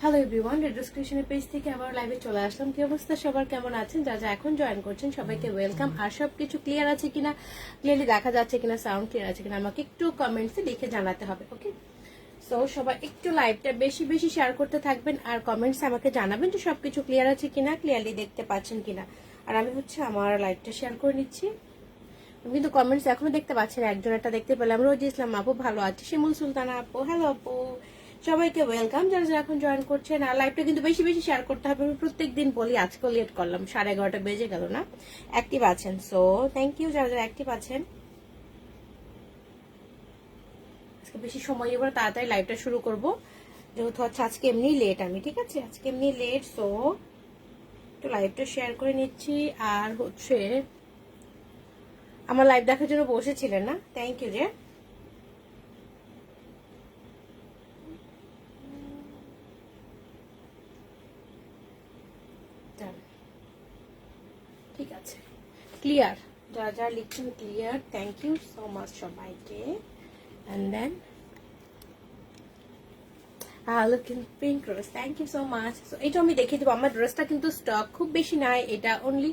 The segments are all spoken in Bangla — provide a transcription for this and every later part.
হ্যালো এভরিওয়ান, রেড ক্রিয়েশনের পেজ থেকে আবার লাইভে চলে আসলাম। কি অবস্থা সবার, কেমন আছেন? যা এখন জয়েন করছেন সবাইকে ওয়েলকাম। আর সবকিছু ক্লিয়ার আছে কিনা, ক্লিয়ারলি দেখা যাচ্ছে কিনা, সাউন্ড ক্লিয়ার আছে কিনা আমাকে একটু কমেন্টসে লিখে জানাতে হবে। ওকে, সো সবাই একটু লাইভটা বেশি বেশি শেয়ার করতে থাকবেন আর কমেন্টসে আমাকে জানাবেন যে সবকিছু ক্লিয়ার আছে কিনা, ক্লিয়ারলি দেখতে পাচ্ছেন কিনা। আর আমি আমার লাইভটা শেয়ার করে নিচ্ছি। আমি কিন্তু কমেন্টস এখনো দেখতে পাচ্ছি না, একজন একটা দেখতে পেলাম। রোজ ইসলাম আপু ভালো আছে, শিমুল সুলতানা আপু হ্যালো আপু, সবাইকে ওয়েলকাম যারা যারা এখন জয়েন করছেন। আর লাইভটা কিন্তু বেশি বেশি শেয়ার করতে হবে, আমি প্রত্যেকদিন বলি, আজকেও লেট করলাম, 11:30 বেজে গেল না। অ্যাক্টিভ আছেন, সো থ্যাংক ইউ যারা যারা অ্যাক্টিভ আছেন। আজকে বেশি সময় এবার তাড়াতাড়ি লাইভটা শুরু করব, যেহেতু হচ্ছে আজকে এমনি লেট আমি, ঠিক আছে, আজকে এমনি লেট। সো একটু লাইভটা শেয়ার করে নিচ্ছি। আর হচ্ছে আমার লাইভ দেখার জন্য বসেছিলেন না, থ্যাংক ইউ যে। ঠিক আছে, ক্লিয়ার, যারা যারা লিখছেন clear, thank you so much সবাইকে। And then looking pink rose, thank you so much. So এটা আমি দেখিয়ে দেবো, আমার ড্রেসটা কিন্তু স্টক খুব বেশি নাই, এটা অনলি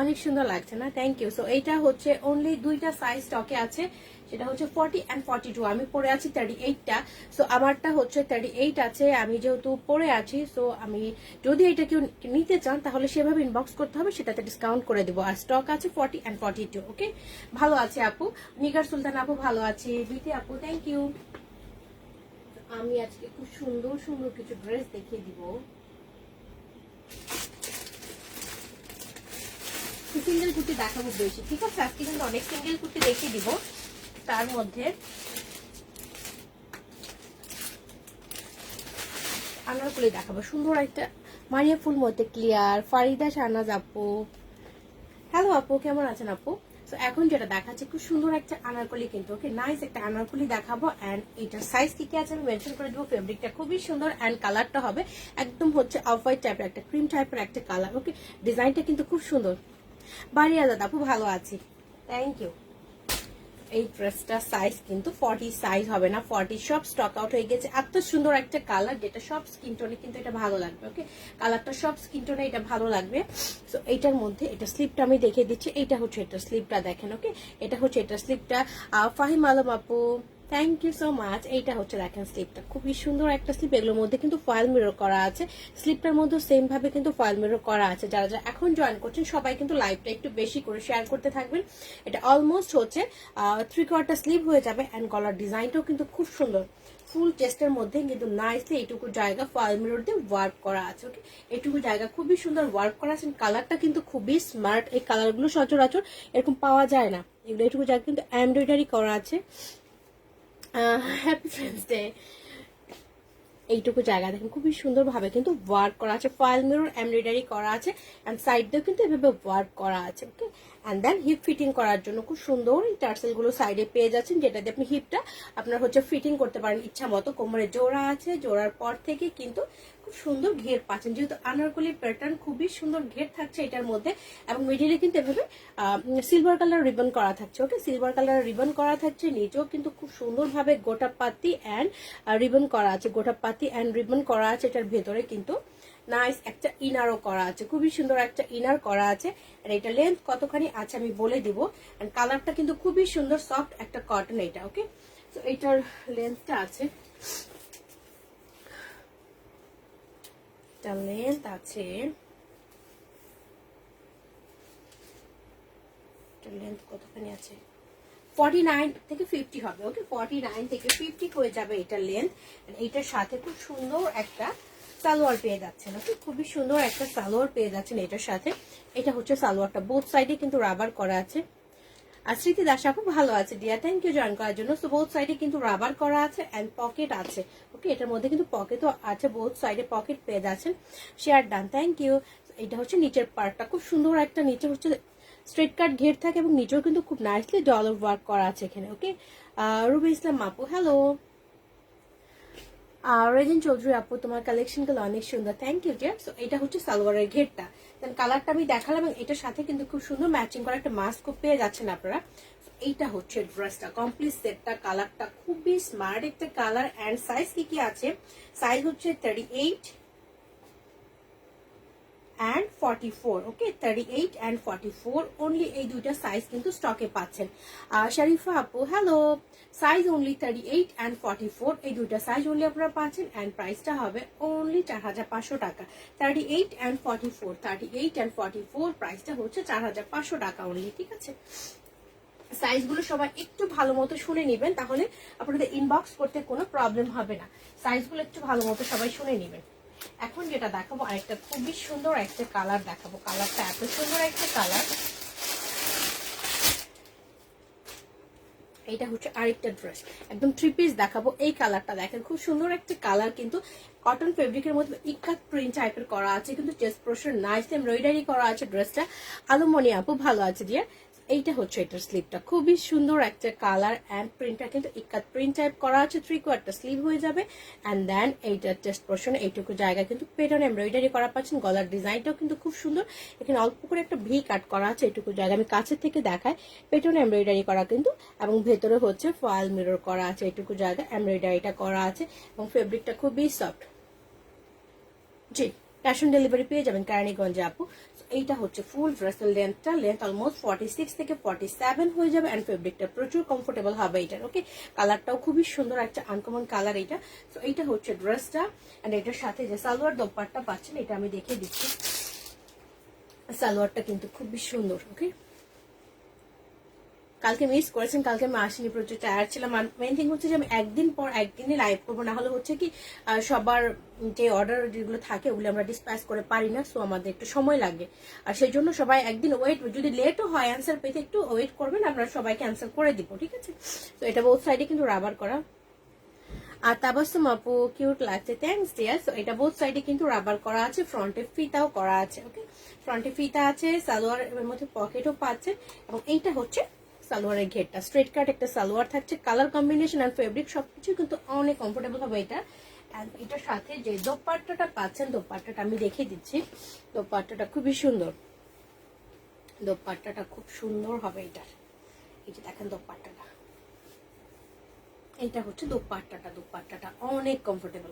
অনেক সুন্দর লাগছে না, থ্যাংক ইউ। সো এইটা হচ্ছে অনলি দুইটা সাইজ স্টকে আছে, সেটা হচ্ছে 40 and 42। আমি পরে আছি 38টা, সো আমারটা হচ্ছে 38 আছে, আমি যেহেতু পরে আছি। সো আমি যদি এটা কেউ নিতে চান তাহলে সেভাবে ইনবক্স করতে হবে, সেটাতে ডিসকাউন্ট করে দেবো। আর স্টক আছে 40 and 42। ওকে, ভালো আছে আপু, নিগার সুলতান আপু ভালো আছে, বিটি আপু থ্যাংক ইউ। আমি আজকে খুব সুন্দর সুন্দর কিছু ড্রেস দেখিয়ে দিব। সিঙ্গেল কুর্তি দেখাবো বেশি, ঠিক আছে, আজকে কিন্তু অনেক সিঙ্গেল কুর্তি দেখিয়ে দিব। তার মধ্যে আনারকলি দেখাবো, সুন্দর একটা মারিয়া ফুল মধ্যে ক্লিয়ার। ফারিদা শাহনাজ আপু হ্যালো আপু, কেমন আছেন আপু? তো এখন যেটা দেখাচ্ছে খুব সুন্দর একটা আনারকলি, কিন্তু ওকে নাইস একটা আনারকলি দেখাবো। অ্যান্ড এটার সাইজ কি কি আছে আমি মেনশন করে দেবো। ফেব্রিকটা খুবই সুন্দর অ্যান্ড কালারটা হবে একদম হচ্ছে অফ হোয়াইট টাইপের, একটা ক্রিম টাইপের একটা কালার। ওকে, ডিজাইনটা কিন্তু খুব সুন্দর। বাড়ি আজাদ আপু ভালো আছি, থ্যাংক ইউ। এই ড্রেসটা সাইজ কিন্তু 40 সাইজ হবে না, 40 সব স্টক আউট হয়ে গেছে। এত সুন্দর একটা কালার, যেটা সব স্কিন টোনে কিন্তু এটা ভালো লাগবে। ওকে, কালারটা সব স্কিন টোনে এটা ভালো লাগবে। সো এইটার মধ্যে এটা স্লিপটা আমি দেখিয়ে দিচ্ছি, এইটা হচ্ছে এটা স্লিপটা দেখেন। ওকে, এটা হচ্ছে এটা স্লিপটা। ফাহিম আলম আপু থ্যাংক ইউ সো মাচ। এইটা হচ্ছে দেখেন স্লিপটা, খুবই সুন্দর একটা স্লিপ। এগুলোর মধ্যে কিন্তু ফয়েল মিরর করা আছে, স্লিপটার মধ্যে সেম ভাবে কিন্তু ফয়েল মিরর করা আছে। যারা যারা এখন জয়েন করছেন সবাই কিন্তু লাইভটা একটু বেশি করে শেয়ার করতে থাকবেন। এটা অলমোস্ট হচ্ছে 3/4 স্লিভ হয়ে যাবে। অ্যান্ড গলার ডিজাইনটাও কিন্তু খুব সুন্দর, ফুল চেস্টের মধ্যে কিন্তু নাইসলি এইটুকু জায়গা ফয়েল মিরর দিয়ে ওয়ার্ক করা আছে। ওকে, এইটুকু জায়গা খুবই সুন্দর ওয়ার্ক করা আছে। কালারটা কিন্তু খুবই স্মার্ট, এই কালারগুলো সচরাচর এরকম পাওয়া যায় না। এগুলো এইটুকু জায়গা কিন্তু এমব্রয়ডারি করা আছে। Happy friends day. এইটুকু জায়গা দেখেন খুবই সুন্দর ভাবে কিন্তু ওয়ার্ক করা আছে, ফয়েল মিরর এমব্রয়ডারি করা আছে। এন্ড সাইড দিয়েও কিন্তু এভাবে ওয়ার্ক করা আছে। ওকে, এন্ড দেন হিপ ফিটিং করার জন্য খুব সুন্দর এই টার্সেল গুলো সাইডে পেয়ে যাচ্ছেন, যেটাতে আপনি হিপটা আপনার হচ্ছে ফিটিং করতে পারেন ইচ্ছা মতো। কোমরে জোড়া আছে, জোড়ার পর থেকে কিন্তু খুব সুন্দর ঘের পাচ্ছেন, যেহেতু আনারকলি প্যাটার্ন খুবই সুন্দর ঘের থাকছে এটার মধ্যে। এবং মিডিলে কিন্তু এভাবে সিলভার কালার রিবন করা থাকছে। ওকে, সিলভার কালার রিবন করা থাকছে, নিচেও কিন্তু খুব সুন্দরভাবে গোটা পাতি অ্যান্ড রিবন করা আছে, গোটা পাতি অ্যান্ড রিবন করা আছে। এটার ভেতরে কিন্তু নাইস একটা ইনারও করা আছে, খুবই সুন্দর একটা ইনার করা আছে। আর এটা লেন্থ কতখানি আছে আমি বলে দিব। অ্যান্ড কালারটা কিন্তু খুবই সুন্দর, সফট একটা কটন এটা। ওকে, তো এটার লেন্থটা আছে, লেন্থ আছে, লেন্থ কতখানি আছে 49 থেকে 50 হবে। ওকে, 49 থেকে 50 হয়ে যাবে এটার লেন্থ। এইটার সাথে খুব সুন্দর একটা সালোয়ার পেয়ে যাচ্ছেন। ওকে, খুবই সুন্দর একটা সালোয়ার পেয়ে যাচ্ছেন এটার সাথে। এটা হচ্ছে সালোয়ারটা, বোথ সাইডে কিন্তু রাবার করা আছে। আর স্মৃতি দাস আপু ভালো আছে ডিয়ার, থ্যাংক ইউ জয়েন করার জন্য। সো বোথ সাইডে কিন্তু রাবার করা আছে অ্যান্ড পকেট আছে। ওকে, এটার মধ্যে কিন্তু পকেটও আছে, বোথ সাইডে পকেট পেয়ে যাচ্ছেন। Share done, thank you. এটা হচ্ছে নিচের পার্টটা, খুব সুন্দর একটা নিচে হচ্ছে স্ট্রেট কাট ঘের থাকে এবং নিচেও কিন্তু খুব নাইসলি ডলার ওয়ার্ক করা আছে এখানে। ওকে, রুবি ইসলাম আপু হ্যালো। রেজিন চৌধুরী আপু তোমার কালেকশন গুলো অনেক সুন্দর, থ্যাংক ইউ ডিয়ার। সো এটা হচ্ছে সালোয়ারের ঘেরটা, দেন কালারটা আমি দেখালাম এবং এটার সাথে কিন্তু খুব সুন্দর ম্যাচিং করা একটা মাস্ক পেয়ে যাচ্ছেন আপনারা। এইটা হচ্ছে ড্রেসটা কমপ্লিট সেটটা, কালারটা খুবই স্মার্ট একটা কালার। অ্যান্ড সাইজ কি কি আছে, সাইজ হচ্ছে 38, and 44, ওকে 38 and 44 অনলি এই দুইটা সাইজ কিন্তু স্টকে পাচ্ছেন। শরীফা আপু হ্যালো, সাইজ অনলি 38 and 44 এই দুইটা সাইজ অনলি আপনারা পাচ্ছেন এন্ড প্রাইসটা হবে অনলি 4500 টাকা। 38 and 44, 38 and 44 প্রাইসটা হচ্ছে 4500 টাকা অনলি, ঠিক আছে। সাইজগুলো সবাই একটু ভালো মতো শুনে নেবেন, তাহলে আপনাদের ইনবক্স করতে কোনো প্রবলেম হবে না। সাইজগুলো একটু ভালো মতো সবাই শুনে নেবেন। এখন যেটা দেখাবো আরেকটা খুবই সুন্দর একটা কালার দেখাবো, কালারটা এত সুন্দর একটা কালার। এইটা হচ্ছে আরেকটা ড্রেস, একদম 3 পিস দেখাবো। এই কালারটা দেখেন, খুব সুন্দর একটা কালার, কিন্তু কটন ফেব্রিকের মধ্যে ইকাত প্রিন্ট টাইপের করা আছে, কিন্তু চেস্ট পোর্শন নাইস এমব্রয়ডারি করা আছে। ড্রেসটা আলুমনি আপু ভালো আছে দিয়ে। এইটা হচ্ছে এটার স্লিভটা, খুবই সুন্দর একটা কালার এন্ড প্রিন্টটা কিন্তু ইকাত প্রিন্ট টাইপ করা আছে। 3/4 স্লিভ হয়ে যাবে এন্ড দেন এইটার চেস্ট পোর্শন এইটুকু জায়গা কিন্তু পেটন এমব্রয়ডারি করা পাচ্ছেন। গলার ডিজাইনটাও কিন্তু খুব সুন্দর, এখানে অল্প করে একটা ভি কাট করা আছে এইটুকু জায়গা, আমি কাছের থেকে দেখাই। পেটন এমব্রয়ডারি করা কিন্তু, এবং ভেতরে হচ্ছে ফয়েল মিরর করা আছে এইটুকু জায়গা, এমব্রয়ডারিটা করা আছে এবং ফেব্রিকটা খুবই soft. G, cash on delivery পেয়ে যাবেন কেরানীগঞ্জে আপু। এইটা হচ্ছে ফুল ড্রেসের লেন্থটা, লেন্থ অলমোস্ট 46 থেকে 47 হয়ে যাবে এন্ড ফেব্রিকটা প্রচুর কমফোর্টেবল হবে এটার, ওকে। কালারটাও খুবই সুন্দর, একটা আনকমন কালার এইটা। তো এইটা হচ্ছে ড্রেসটা এন্ড এটার সাথে যে সালোয়ার দোপাট্টা পাচ্ছেন এটা আমি দেখিয়ে দিচ্ছি। সালোয়ারটা কিন্তু খুবই সুন্দর, ওকে। কালকে মিস করেছেন, কালকে আমি আসিনি, প্রচুর টায়ার্ড ছিলাম। মেইন থিং হচ্ছে যে আমি একদিন পর একদিনই লাইভ করবো, না হলে হচ্ছে কি সবার যে অর্ডার যেগুলো থাকে ওগুলো আমরা ডিসপ্যাচ করে পারি না, সো আমাদের একটু সময় লাগে। আর সেই জন্য সবাই একদিন ওয়েট, যদি লেটও হয় অ্যান্সার পেতে একটু ওয়েট করবেন, আমরা সবাইকে অ্যান্সার করে দিব, ঠিক আছে। তো এটা বোথ সাইডে কিন্তু রাবার করা। আর তাবাসসুম আপু কিউট লাগছে, থ্যাঙ্কস ডিয়ার। সো এটা বোথ সাইডে কিন্তু রাবার করা আছে, ফ্রন্টে ফিতাও করা আছে, ওকে। ফ্রন্টে ফিতা আছে, সালোয়ারের মধ্যে পকেটও পাচ্ছে, এবং এইটা হচ্ছে সালোয়ারের ঘেরটা, স্ট্রেট কাট একটা সালোয়ার থাকছে। কালার কম্বিনেশন আর ফেব্রিক সবকিছু কিন্তু অনেক কমফোর্টেবল হবে এটা। এটার সাথে যে দোপাট্টাটা পাচ্ছেন, দোপাট্টাটা আমি দেখিয়ে দিচ্ছি। দোপাট্টাটা খুবই সুন্দর, দোপাট্টাটা খুব সুন্দর হবে এটার। এই যে দেখেন দোপাট্টাটা, এটা হচ্ছে দোপাট্টাটা, দোপাট্টাটা অনেক কমফোর্টেবল।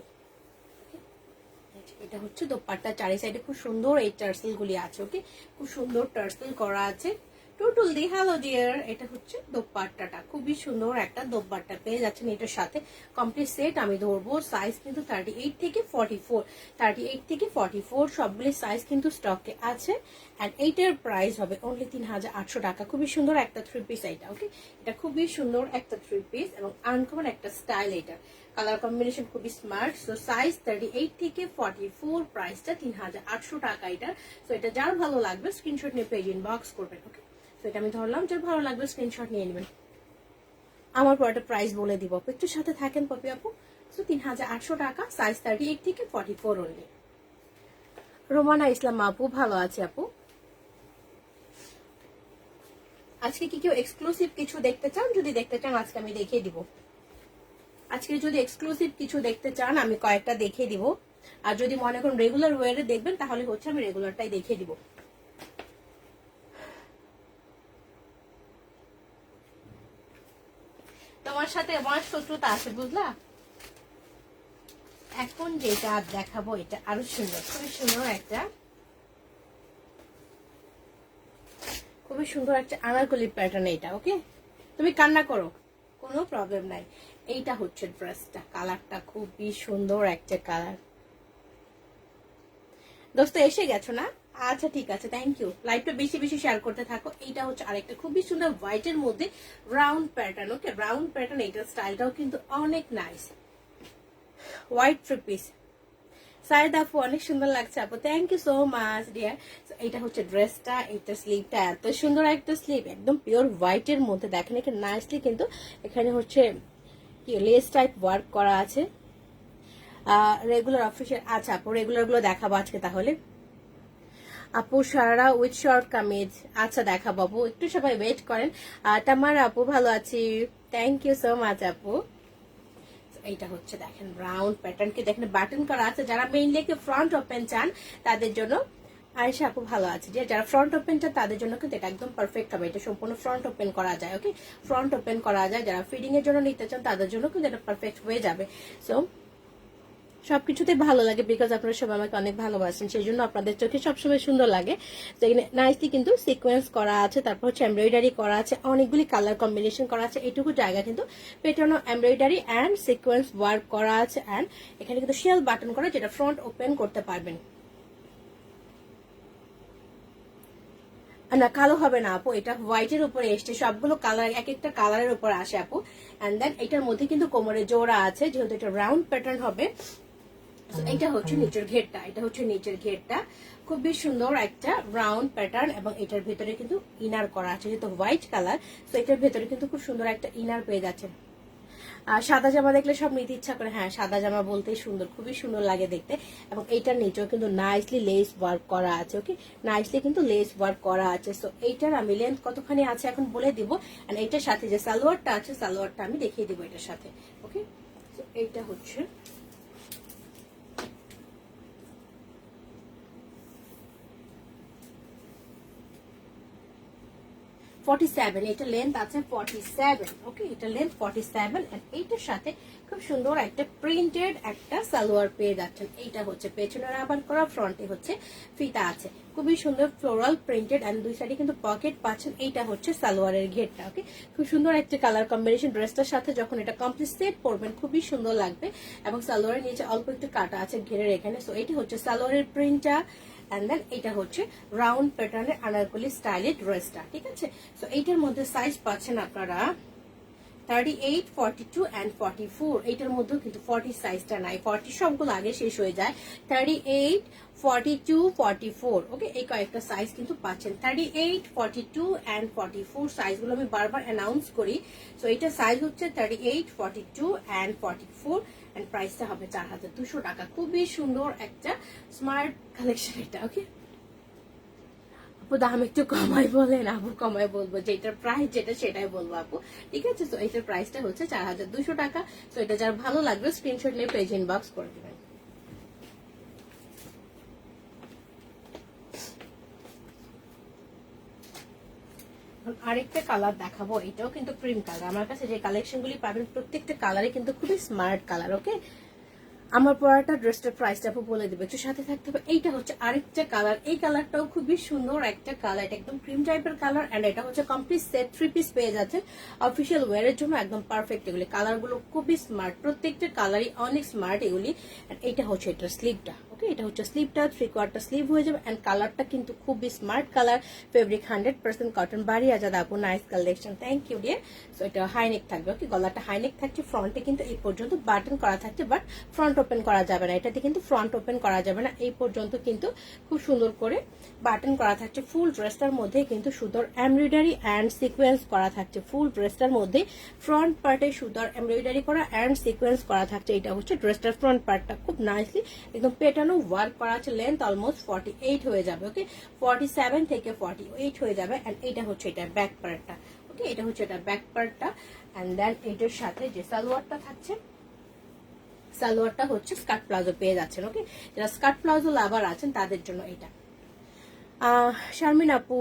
এটা হচ্ছে দোপাট্টা, চারি সাইডে খুব সুন্দর এই টার্সেল গুলি আছে, ওকে। খুব সুন্দর টার্সেল করা আছে। টোটাল দি হ্যালো ডিয়ার, এটা হচ্ছে দোপাট্টাটা, খুবই সুন্দর একটা দোপাট্টা পেয়ে যাচ্ছেন এটার সাথে। কমপ্লিট সেট আমি ধরবো, সাইজ কিন্তু 38 থেকে 44, 38 থেকে 44 সবগুলি সাইজ কিন্তু স্টকে আছে। এন্ড এইটার প্রাইস হবে অনলি 3800 টাকা। খুবই সুন্দর একটা 3 পিস এটা, ওকে। এটা খুবই সুন্দর একটা 3 পিস এবং আনকমন একটা স্টাইল এটা। কালার কম্বিনেশন খুবই স্মার্ট। সো সাইজ 38 থেকে 44, প্রাইসটা 3800 টাকা এটা। সো এটা যার ভালো লাগবে স্ক্রিনশট নিয়ে পেজ ইনবক্স করবেন, ওকে। তো এটা আমি ধরলাম, যার ভালো লাগবে স্ক্রিনশট নিয়ে নেবেন। আমার পর একটা প্রাইস বলে দিব, একটু সাথে থাকেন পপি আপু। সো 3800 টাকা, সাইজ 38 থেকে 44 অনলি। রোমানা ইসলাম আপু ভালো আছে আপু। আজকে কি কেউ এক্সক্লুসিভ কিছু দেখতে চান? যদি দেখতে চান আজকে আমি দেখিয়ে দিব। আজকে যদি এক্সক্লুসিভ কিছু দেখতে চান আমি কয়েকটা দেখিয়ে দিব। আর যদি মনে করেন রেগুলার ওয়ারে দেখবেন তাহলে হচ্ছে আমি রেগুলারটাই দেখিয়ে দিব। তোমার সাথে আমার শত্রুতা আছে, বুঝলা। এখন যেটা দেখাবো এটা আরো সুন্দর, খুবই সুন্দর একটা, খুবই সুন্দর একটা আনারকলি প্যাটার্ন এটা, ওকে। তুমি কান্না করো, কোনো প্রবলেম নাই। এইটা হচ্ছে ড্রেসটা, কালারটা খুবই সুন্দর একটা কালার। দোস্ত এসে গেছো না? আচ্ছা ঠিক আছে, থ্যাংক ইউ। লাইভটা বেশি বেশি শেয়ার করতে থাকো। এইটা হচ্ছে আরেকটা খুবই সুন্দর হোয়াইটের মধ্যে রাউন্ড প্যাটার্ন, ওকে। রাউন্ড প্যাটার্ন, এইটার স্টাইলটাও কিন্তু অনেক নাইস। White 3 piece. সাইদ আপু অনেক সুন্দর লাগছে আপু, thank you so much dear. এটা হচ্ছে ড্রেসটা, এটা স্লিভটা এত সুন্দর একটা স্লিভ, একদম পিওর হোয়াইটের মধ্যে। দেখেন এখানে নাইসলি কিন্তু এখানে হচ্ছে কি লেস টাইপ ওয়ার্ক করা আছে। রেগুলার অফিসের, আচ্ছা আপু রেগুলার গুলো দেখাবো আজকে তাহলে। আপু সারা উইথ শর্ট কামিজ, আচ্ছা দেখাবো আপু, একটু সবাই ওয়েট করেন। তামার আপু ভালো আছি, থ্যাংক ইউ সো মাচ আপু। এইটা হচ্ছে দেখেন রাউন্ড প্যাটার্ন, কি দেখেন বাটন করা আছে। যারা মেইনলি একটু ফ্রন্ট ওপেন চান তাদের জন্য, আয়েশা আপু ভালো আছে, যারা ফ্রন্ট ওপেন চান তাদের জন্য কিন্তু এটা একদম পারফেক্ট হবে। এটা সম্পূর্ণ ফ্রন্ট ওপেন করা যায়, ওকে। ফ্রন্ট ওপেন করা যায়, যারা ফিডিং এর জন্য নিতে চান তাদের জন্য কিন্তু এটা পারফেক্ট হয়ে যাবে। সো সবকিছুতে ভালো লাগে, বিকজ আপনারা সবাই আমাকে অনেক ভালোবাসেন, সেই জন্য আপনাদের চোখে সবসময় সুন্দর লাগে। তো এখানে নাইসলি কিন্তু সিকোয়েন্স করা আছে, তারপর হচ্ছে এমব্রয়ডারি করা আছে, অনেকগুলি কালার কম্বিনেশন করা আছে। এইটুকু জায়গা কিন্তু পেটানো এমব্রয়ডারি অ্যান্ড সিকোয়েন্স ওয়ার্ক করা আছে। অ্যান্ড এখানে কিন্তু শেল বাটন করা, যেটা ফ্রন্ট ওপেন করতে পারবেন। না, কালো হবে না আপু, এটা হোয়াইটের উপরে এসছে, সবগুলো কালার এক একটা কালারের উপর আসে আপু। এন্ড দেন এটার মধ্যে কিন্তু কোমরে জোড়া আছে, যেহেতু এটা রাউন্ড প্যাটার্ন হবে। এটা হচ্ছে নিচের ঘেরটা, এটা হচ্ছে নিচের ঘেরটা, খুবই সুন্দর একটা রাউন্ড প্যাটার্ন। এবং এটার ভেতরে কিন্তু ইনার করা আছে, যেহেতু হোয়াইট কালার, তো এটার ভেতরে কিন্তু খুব সুন্দর একটা ইনার পেয়ে যাচ্ছে। সাদা জামা দেখলে সব নিতে ইচ্ছা করে, হ্যাঁ সাদা জামা বলতেই সুন্দর, খুবই সুন্দর লাগে দেখতে। এবং এইটার নিচেও কিন্তু নাইসলি লেস ওয়ার্ক করা আছে, ওকে, নাইসলি কিন্তু লেস ওয়ার্ক করা আছে। সো এইটার আমি লেন্থ কতখানি আছে এখন বলে দিব। এন্ড এইটার সাথে যে সালোয়ারটা আছে, সালোয়ারটা আমি দেখিয়ে দিব এটার সাথে, ওকে। সো এইটা হচ্ছে 47, এটা লেন্থ আছে 47, ওকে, এটা লেন্থ 47। এন্ড এইটার সাথে খুব সুন্দর একটা প্রিন্টেড একটা সালোয়ার পেয়ে যাচ্ছেন। এইটা হচ্ছে পেছনে রাবার করা, ফ্রন্টে হচ্ছে ফিতা আছে, খুবই সুন্দর ফ্লোরাল প্রিন্টেড। এন্ড দুই সাইডে কিন্তু পকেট পাচ্ছেন। এইটা হচ্ছে সালোয়ারের ঘেরটা, ওকে, খুব সুন্দর একটা কালার কম্বিনেশন। ড্রেসটার সাথে যখন এটা কমপ্লিট সেট পরবেন খুবই সুন্দর লাগবে। এবং সালোয়ারের নিচে অল্প একটু কাটা আছে ঘেরের এখানে। সো এইটা হচ্ছে সালোয়ারের প্রিন্টটা। এন্ড দেন এটা হচ্ছে রাউন্ড প্যাটার্নের আনারকলি স্টাইলের ড্রেসটা, ঠিক আছে। সো এইটার মধ্যে সাইজ পাচ্ছেন আপনারা 38, 42 and 44। এইটার মধ্যেও কিন্তু 40 সাইজটা নাই, 40 সবগুলো আগে শেষ হয়ে যায়। 38, 42, 44, ওকে, এই কয়েকটা সাইজ কিন্তু পাচ্ছেন। 38, 42 and 44 সাইজগুলো আমি বারবার অ্যানাউন্স করি। সো এইটা সাইজ হচ্ছে 38, 42 and 44। এন্ড প্রাইসটা হবে 4200 টাকা। খুবই সুন্দর একটা স্মার্ট কালেকশন এটা, ওকে। আপু দাম একটু কমাই বলেন, আপু কমাই বলবো, যেটার প্রাইস যেটা সেটাই বলবো আপু, ঠিক আছে। তো এটার প্রাইসটা হচ্ছে 4200 টাকা। তো এটা যার ভালো লাগবে স্ক্রিনশট নিয়ে পেজ ইনবক্স করে দিবেন। আরেকটা কালার দেখাবো, এটাও কিন্তু ক্রিম কালার। আমার কাছে যে কালেকশন গুলি পাবেন প্রত্যেকটা কালারে কিন্তু খুবই স্মার্ট কালার, ওকে। আমার পরাটা ড্রেসটার প্রাইসটা আপু বলে দেবে, একটু সাথে থাকতে হবে। এইটা হচ্ছে আরেকটা কালার, এই কালারটাও খুবই সুন্দর একটা কালার, এটা একদম ক্রিম টাইপের কালার। এন্ড এটা হচ্ছে কমপ্লিট সেট 3 পিস পেয়ে যাচ্ছে, অফিসিয়াল ওয়্যারের জন্য একদম পারফেক্ট। এগুলি কালারগুলো খুবই স্মার্ট, প্রত্যেকটা কালারই অনেক স্মার্ট এগুলি। এন্ড এটা হচ্ছে এটার স্লিভটা, ওকে, এটা হচ্ছে স্লিভটা, 3/4 স্লিভ হয়ে যাবে। এন্ড কালারটা কিন্তু খুবই স্মার্ট কালার, ফেব্রিক 100% কটন। বাড়ি আজাদ আপু, nice collection, thank you dear. So এটা হাইনেক থাকবে, ওকে, গলাটা হাইনেক থাকছে। ফ্রন্টে কিন্তু এই পর্যন্ত বাটন করা থাকছে, বাট ফ্রন্ট ওপেন করা যাবে না, এটাতে কিন্তু ফ্রন্ট ওপেন করা যাবে না। এই পর্যন্ত কিন্তু খুব সুন্দর করে বাটন করা থাকছে। ফুল ড্রেসটার মধ্যে কিন্তু সুন্দর এমব্রয়ডারি অ্যান্ড সিকোয়েন্স করা থাকছে। ফুল ড্রেসটার মধ্যে ফ্রন্ট পার্টে সুন্দর এমব্রয়ডারি করা অ্যান্ড সিকোয়েন্স করা থাকছে। এটা হচ্ছে ড্রেসটার ফ্রন্ট পার্টটা, খুব নাইসলি একদম পেটানো ওয়ার্ক করা আছে। লেন্থ অলমোস্ট 48 হয়ে যাবে, ওকে, 47 থেকে 48 হয়ে যাবে। এন্ড এটা হচ্ছে এটা ব্যাক পার্টটা, ওকে, এটা হচ্ছে এটা ব্যাক পার্টটা। এন্ড দেন এটার সাথে যে সালোয়ারটা থাকছে, সালোয়ারটা হচ্ছে স্কার্ট প্লাজো পেয়ে যাচ্ছেন, ওকে। যারা স্কার্ট প্লাজো লাভার আছেন তাদের জন্য এটা। শারমিন আপু,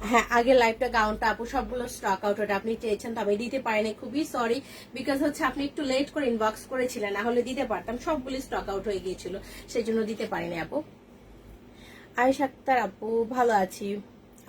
হ্যাঁ আগের লাইভটা গাউনটা আপু সবগুলো স্টক আউট, ওটা আপনি চেয়েছেন তো আমি দিতে পারিনি, খুবই সরি। বিকজ হচ্ছে আপনি একটু লেট করে ইনবক্স করেছিলেন, না হলে দিতে পারতাম, সবগুলি স্টক আউট হয়ে গিয়েছিল, সেই জন্য দিতে পারিনি আপু। আয়েশা আক্তার আপু, ভালো আছি,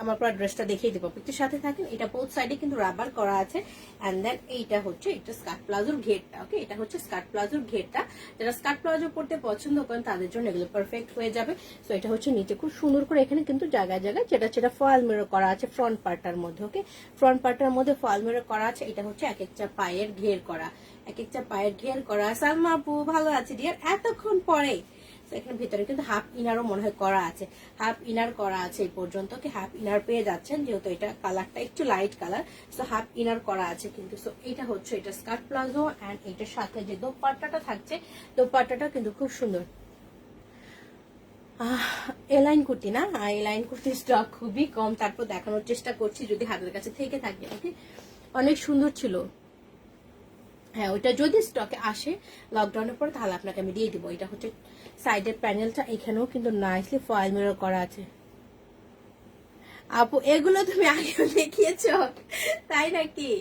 আমার পুরো ড্রেসটা দেখিয়ে দিব, একটু সাথে থাকেন। এটা বোথ সাইডে কিন্তু রাবার করা আছে। এন্ড দেন এইটা হচ্ছে এটা স্কার্ট প্লাজোর ঘেরটা, ওকে, এটা হচ্ছে স্কার্ট প্লাজোর ঘেরটা। যারা স্কার্ট প্লাজো পড়তে পছন্দ করেন তাদের জন্য এগুলো পারফেক্ট হয়ে যাবে। সো এটা হচ্ছে নিচে খুব সুন্দর করে এখানে কিন্তু জায়গায় জায়গায় যেটা সেটা ফয়েল মিরর করা আছে ফ্রন্ট পার্টটার মধ্যে, ওকে, ফ্রন্ট পার্টটার মধ্যে ফয়েল মিরর করা আছে। এটা হচ্ছে এক একটা পায়ের ঘের করা, এক একটা পায়ের ঘের করা। সালমা আপু, ভালো আছে ডিয়ার, এতক্ষণ পরে। এখানে ভিতরে কিন্তু হাফ ইনারও মনে হয় করা আছে, হাফ ইনার করা আছে এই পর্যন্ত, কি হাফ ইনার পেয়ে যাচ্ছেন, যেহেতু এটা কালারটা একটু light colour, so half inner করা আছে কিন্তু। সো এটা হচ্ছে এটা স্কার্ট প্লাজো। এন্ড এটার সাথে যে দোপাট্টাটা থাকছে, দোপাট্টাটা কিন্তু খুব সুন্দর। এলাইন কুর্তি না, এলাইন কুর্তির স্টক খুবই কম, তারপর দেখানোর চেষ্টা করছি যদি হাতের কাছে থেকে থাকে, ওকে, অনেক সুন্দর ছিল। হ্যাঁ ওইটা যদি স্টকে আসে লকডাউনের পর তাহলে আপনাকে আমি দিয়ে দিব। এটা হচ্ছে সাইডের প্যানেলটা, এখানেও কিন্তু নাইসলি ফয়েল মিরর করা আছে। আপু এগুলো তুমি আগেও দেখিয়েছো তাই নাকি?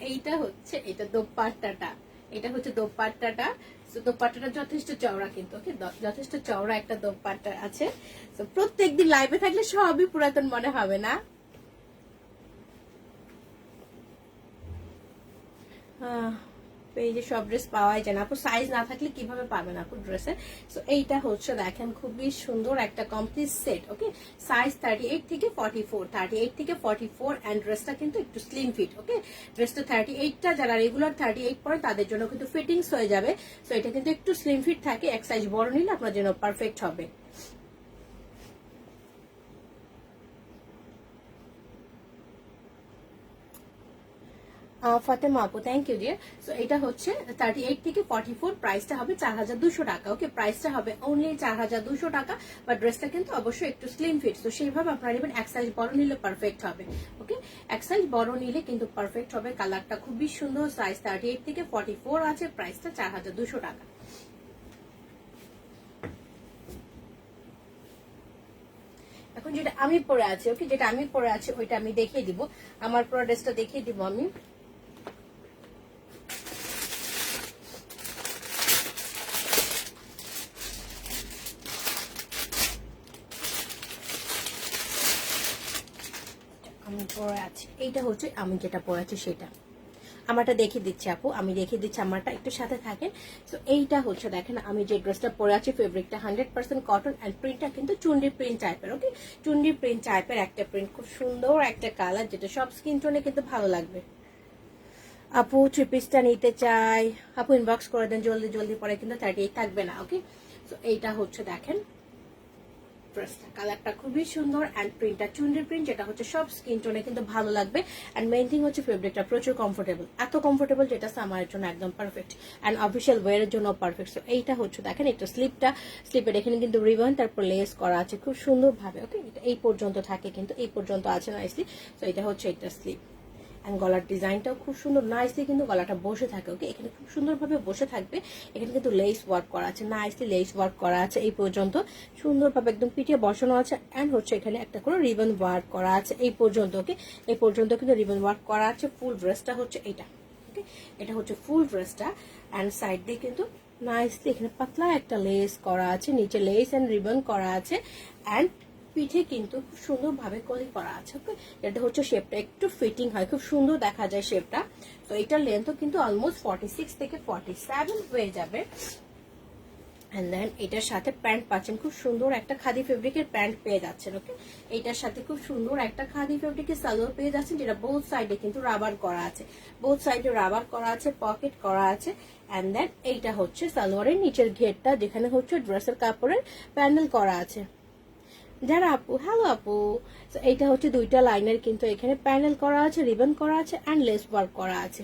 এইটা হচ্ছে এটা দোপাট্টাটা, এটা হচ্ছে দোপাট্টাটা। তো দোপাট্টাটা যথেষ্ট চওড়া কিন্তু, ওকে, যথেষ্ট চওড়া একটা দোপাট্টা আছে। তো প্রত্যেকদিন লাইভে থাকলে সবই পুরাতন মনে হবে না। পেজে সব ড্রেস পাওয়াই যায় না আপু, সাইজ না থাকলে কিভাবে পাবেন আপু ড্রেসের। সো এইটা হচ্ছে দেখেন খুবই সুন্দর একটা কমপ্লিট সেট, ওকে, সাইজ 38 থেকে 44, 38 থেকে 44, এন্ড ড্রেসটা কিন্তু একটু স্লিম ফিট, ওকে। ড্রেসটা 38টা যারা রেগুলার 38 পরে তাদের জন্য কিন্তু ফিটিংস হয়ে যাবে। সো এটা কিন্তু একটু স্লিম ফিট থাকে, এক সাইজ বড় নিলে আপনার জন্য পারফেক্ট হবে। ফাতেমা আপু, থ্যাংক ইউ ডিয়ার। সো এটা হচ্ছে 38 থেকে 44, প্রাইসটা হবে 4200 টাকা, ওকে। প্রাইসটা হবে অনলি 4200 টাকা, বা ড্রেসটা কিন্তু অবশ্যই একটু স্লিম ফিট। তো সেইভাবে আপনারা নেবেন, এক সাইজ বড় নিলে পারফেক্ট হবে, ওকে। এক সাইজ বড় নিলে কিন্তু পারফেক্ট হবে। কালারটা খুবই সুন্দর, সাইজ 38 থেকে 44 আছে, প্রাইসটা 4200 টাকা। এখন যেটা আমি পরে আছি, ওকে, যেটা আমি পরে আছি ওইটা আমি দেখিয়ে দিব। আমার পুরো ড্রেসটা দেখিয়ে দিব আমি। আমি পরে আছি, এইটা হচ্ছে আমি যেটা পরে আছি সেটা। আমারটা দেখিয়ে দিচ্ছি আপু, আমি দেখিয়ে দিচ্ছি আমারটা, একটু সাথে থাকেন। তো এইটা হচ্ছে দেখেন আমি যে ড্রেসটা পরে আছি, ফেব্রিকটা 100% কটন, এন্ড প্রিন্টটা কিন্তু চুন্ডি প্রিন্ট টাইপের, ওকে। চুন্ডি প্রিন্ট টাইপের একটা প্রিন্ট, খুব সুন্দর একটা কালার, যেটা সব স্কিন টোনে কিন্তু ভালো লাগবে। আপু থ্রি পিসটা নিতে চাই, আপু ইনবক্স করে দেন জলদি জলদি, পরে কিন্তু 38 থাকবে না, ওকে। তো এইটা হচ্ছে দেখেন ড্রেসটা, কালারটা খুবই সুন্দর, এন্ড প্রিন্টটা চুন্ডির প্রিন্ট, যেটা হচ্ছে সব স্কিন টোনে কিন্তু ভালো লাগবে। এন্ড মেইন থিং হচ্ছে ফেব্রিকটা প্রচুর কমফোর্টেবল, এত কমফোর্টেবল যেটা সামারের জন্য একদম পারফেক্ট, এন্ড অফিসিয়াল ওয়ারের জন্য পারফেক্ট। সো এইটা হচ্ছে দেখেন একটু স্লিপের এখানে কিন্তু রিবন, তারপর লেস করা আছে খুব সুন্দর ভাবে, ওকে। এটা এই পর্যন্ত থাকে, কিন্তু এই পর্যন্ত আছে নাইসলি। সো এটা হচ্ছে একটা স্লিপ, এন্ড গলার ডিজাইনটাও খুব সুন্দর, নাইসলি কিন্তু গলাটা বসে থাকে, ওকে। এখানে খুব সুন্দরভাবে বসে থাকবে। এখানে কিন্তু লেস ওয়ার্ক করা আছে, নাইসলি লেস ওয়ার্ক করা আছে এই পর্যন্ত, সুন্দরভাবে একদম পিঠে বসানো আছে। এন্ড হচ্ছে এখানে একটা করে রিবন ওয়ার্ক করা আছে এই পর্যন্ত, ওকে। এই পর্যন্ত কিন্তু রিবন ওয়ার্ক করা আছে। ফুল ড্রেসটা হচ্ছে এটা, ওকে। এটা হচ্ছে ফুল ড্রেসটা, এন্ড সাইড দিয়ে কিন্তু নাইসলি এখানে পাতলা একটা লেস করা আছে, নিচে লেস এন্ড রিবন করা আছে, এন্ড পিঠে কিন্তু খুব সুন্দর ভাবে কলি করা আছে, ওকে। এটা হচ্ছে শেপটা একটু ফিটিং হয়, খুব সুন্দর দেখা যায় শেপটা। তো এটার লেন্থও কিন্তু অলমোস্ট 46 থেকে 47 হয়ে যাবে। এন্ড দেন এটার সাথে প্যান্ট পাচ্ছেন, খুব সুন্দর একটা খাদি ফেব্রিকের প্যান্ট পেয়ে যাচ্ছেন, ওকে। এটার সাথে খুব সুন্দর একটা খাদি ফেব্রিকের সালোয়ার পেয়ে যাচ্ছেন, যেটা বোথ সাইডে কিন্তু রাবার করা আছে, বোথ সাইডে রাবার করা আছে, পকেট করা আছে। এন্ড দেন এইটা হচ্ছে সালোয়ারের নিচের ঘেরটা, যেখানে হচ্ছে ড্রেসের কাপড়ের প্যানেল করা আছে। যারা আপু, হ্যালো আপু। এইটা হচ্ছে দুইটা লাইনের কিন্তু এখানে প্যানেল করা আছে, রিবন করা আছে, এন্ড লেস ওয়ার্ক করা আছে।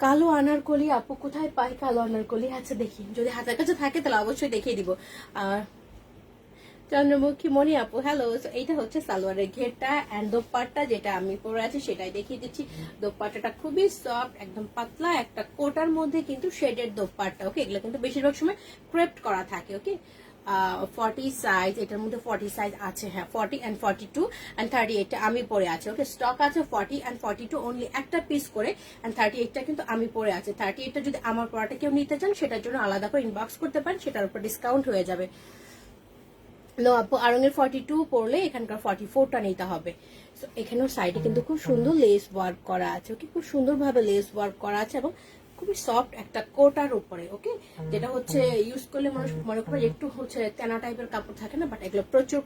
কালো আনারকলি আপু কোথায় পাই কালো আনারকলি? আচ্ছা দেখি, যদি হাতের কাছে থাকে তাহলে অবশ্যই দেখিয়ে দিব। চন্দ্রমুখী মনি আপু, হ্যালো। এইটা হচ্ছে সালোয়ারের ঘেরটা, এন্ড দোপাট্টা যেটা আমি পরে আছি সেটাই দেখিয়ে দিচ্ছি। দোপাট্টাটা খুবই সফট, একদম পাতলা একটা কোটার মধ্যে কিন্তু শেডের দোপাট্টা, ওকে। এগুলো কিন্তু বেশিরভাগ সময় ক্রেপ্ট করা থাকে, ওকে। 40 সাইজ, এটার মধ্যে 40 সাইজ আছে, হ্যাঁ 40 এন্ড 42 এন্ড 38টা আমি পরে আছি, ওকে। স্টক আছে 40 এন্ড 42 অনলি একটা পিস করে, এন্ড 38টা কিন্তু আমি পরে আছি। 38টা যদি আমার পরাটা কেউ নিতে চান সেটার জন্য আলাদা করে ইনবক্স করতে পারেন, সেটার উপর ডিসকাউন্ট হয়ে যাবে। নো আপু, আরঙের 42 পরলে এখানকার 44টা নিতে হবে। সো এখানেও সাইডে কিন্তু খুব সুন্দর লেস ওয়ার্ক করা আছে, ওকে। খুব সুন্দরভাবে লেস ওয়ার্ক করা আছে, এবং খুবই সফট একটা কোটার উপরে, ওকে। যেটা হচ্ছে ইউজ করলে মানুষ মনে করে একটু হচ্ছে তেনা টাইপের কাপড় থাকে না, বাট এগুলো প্রচুর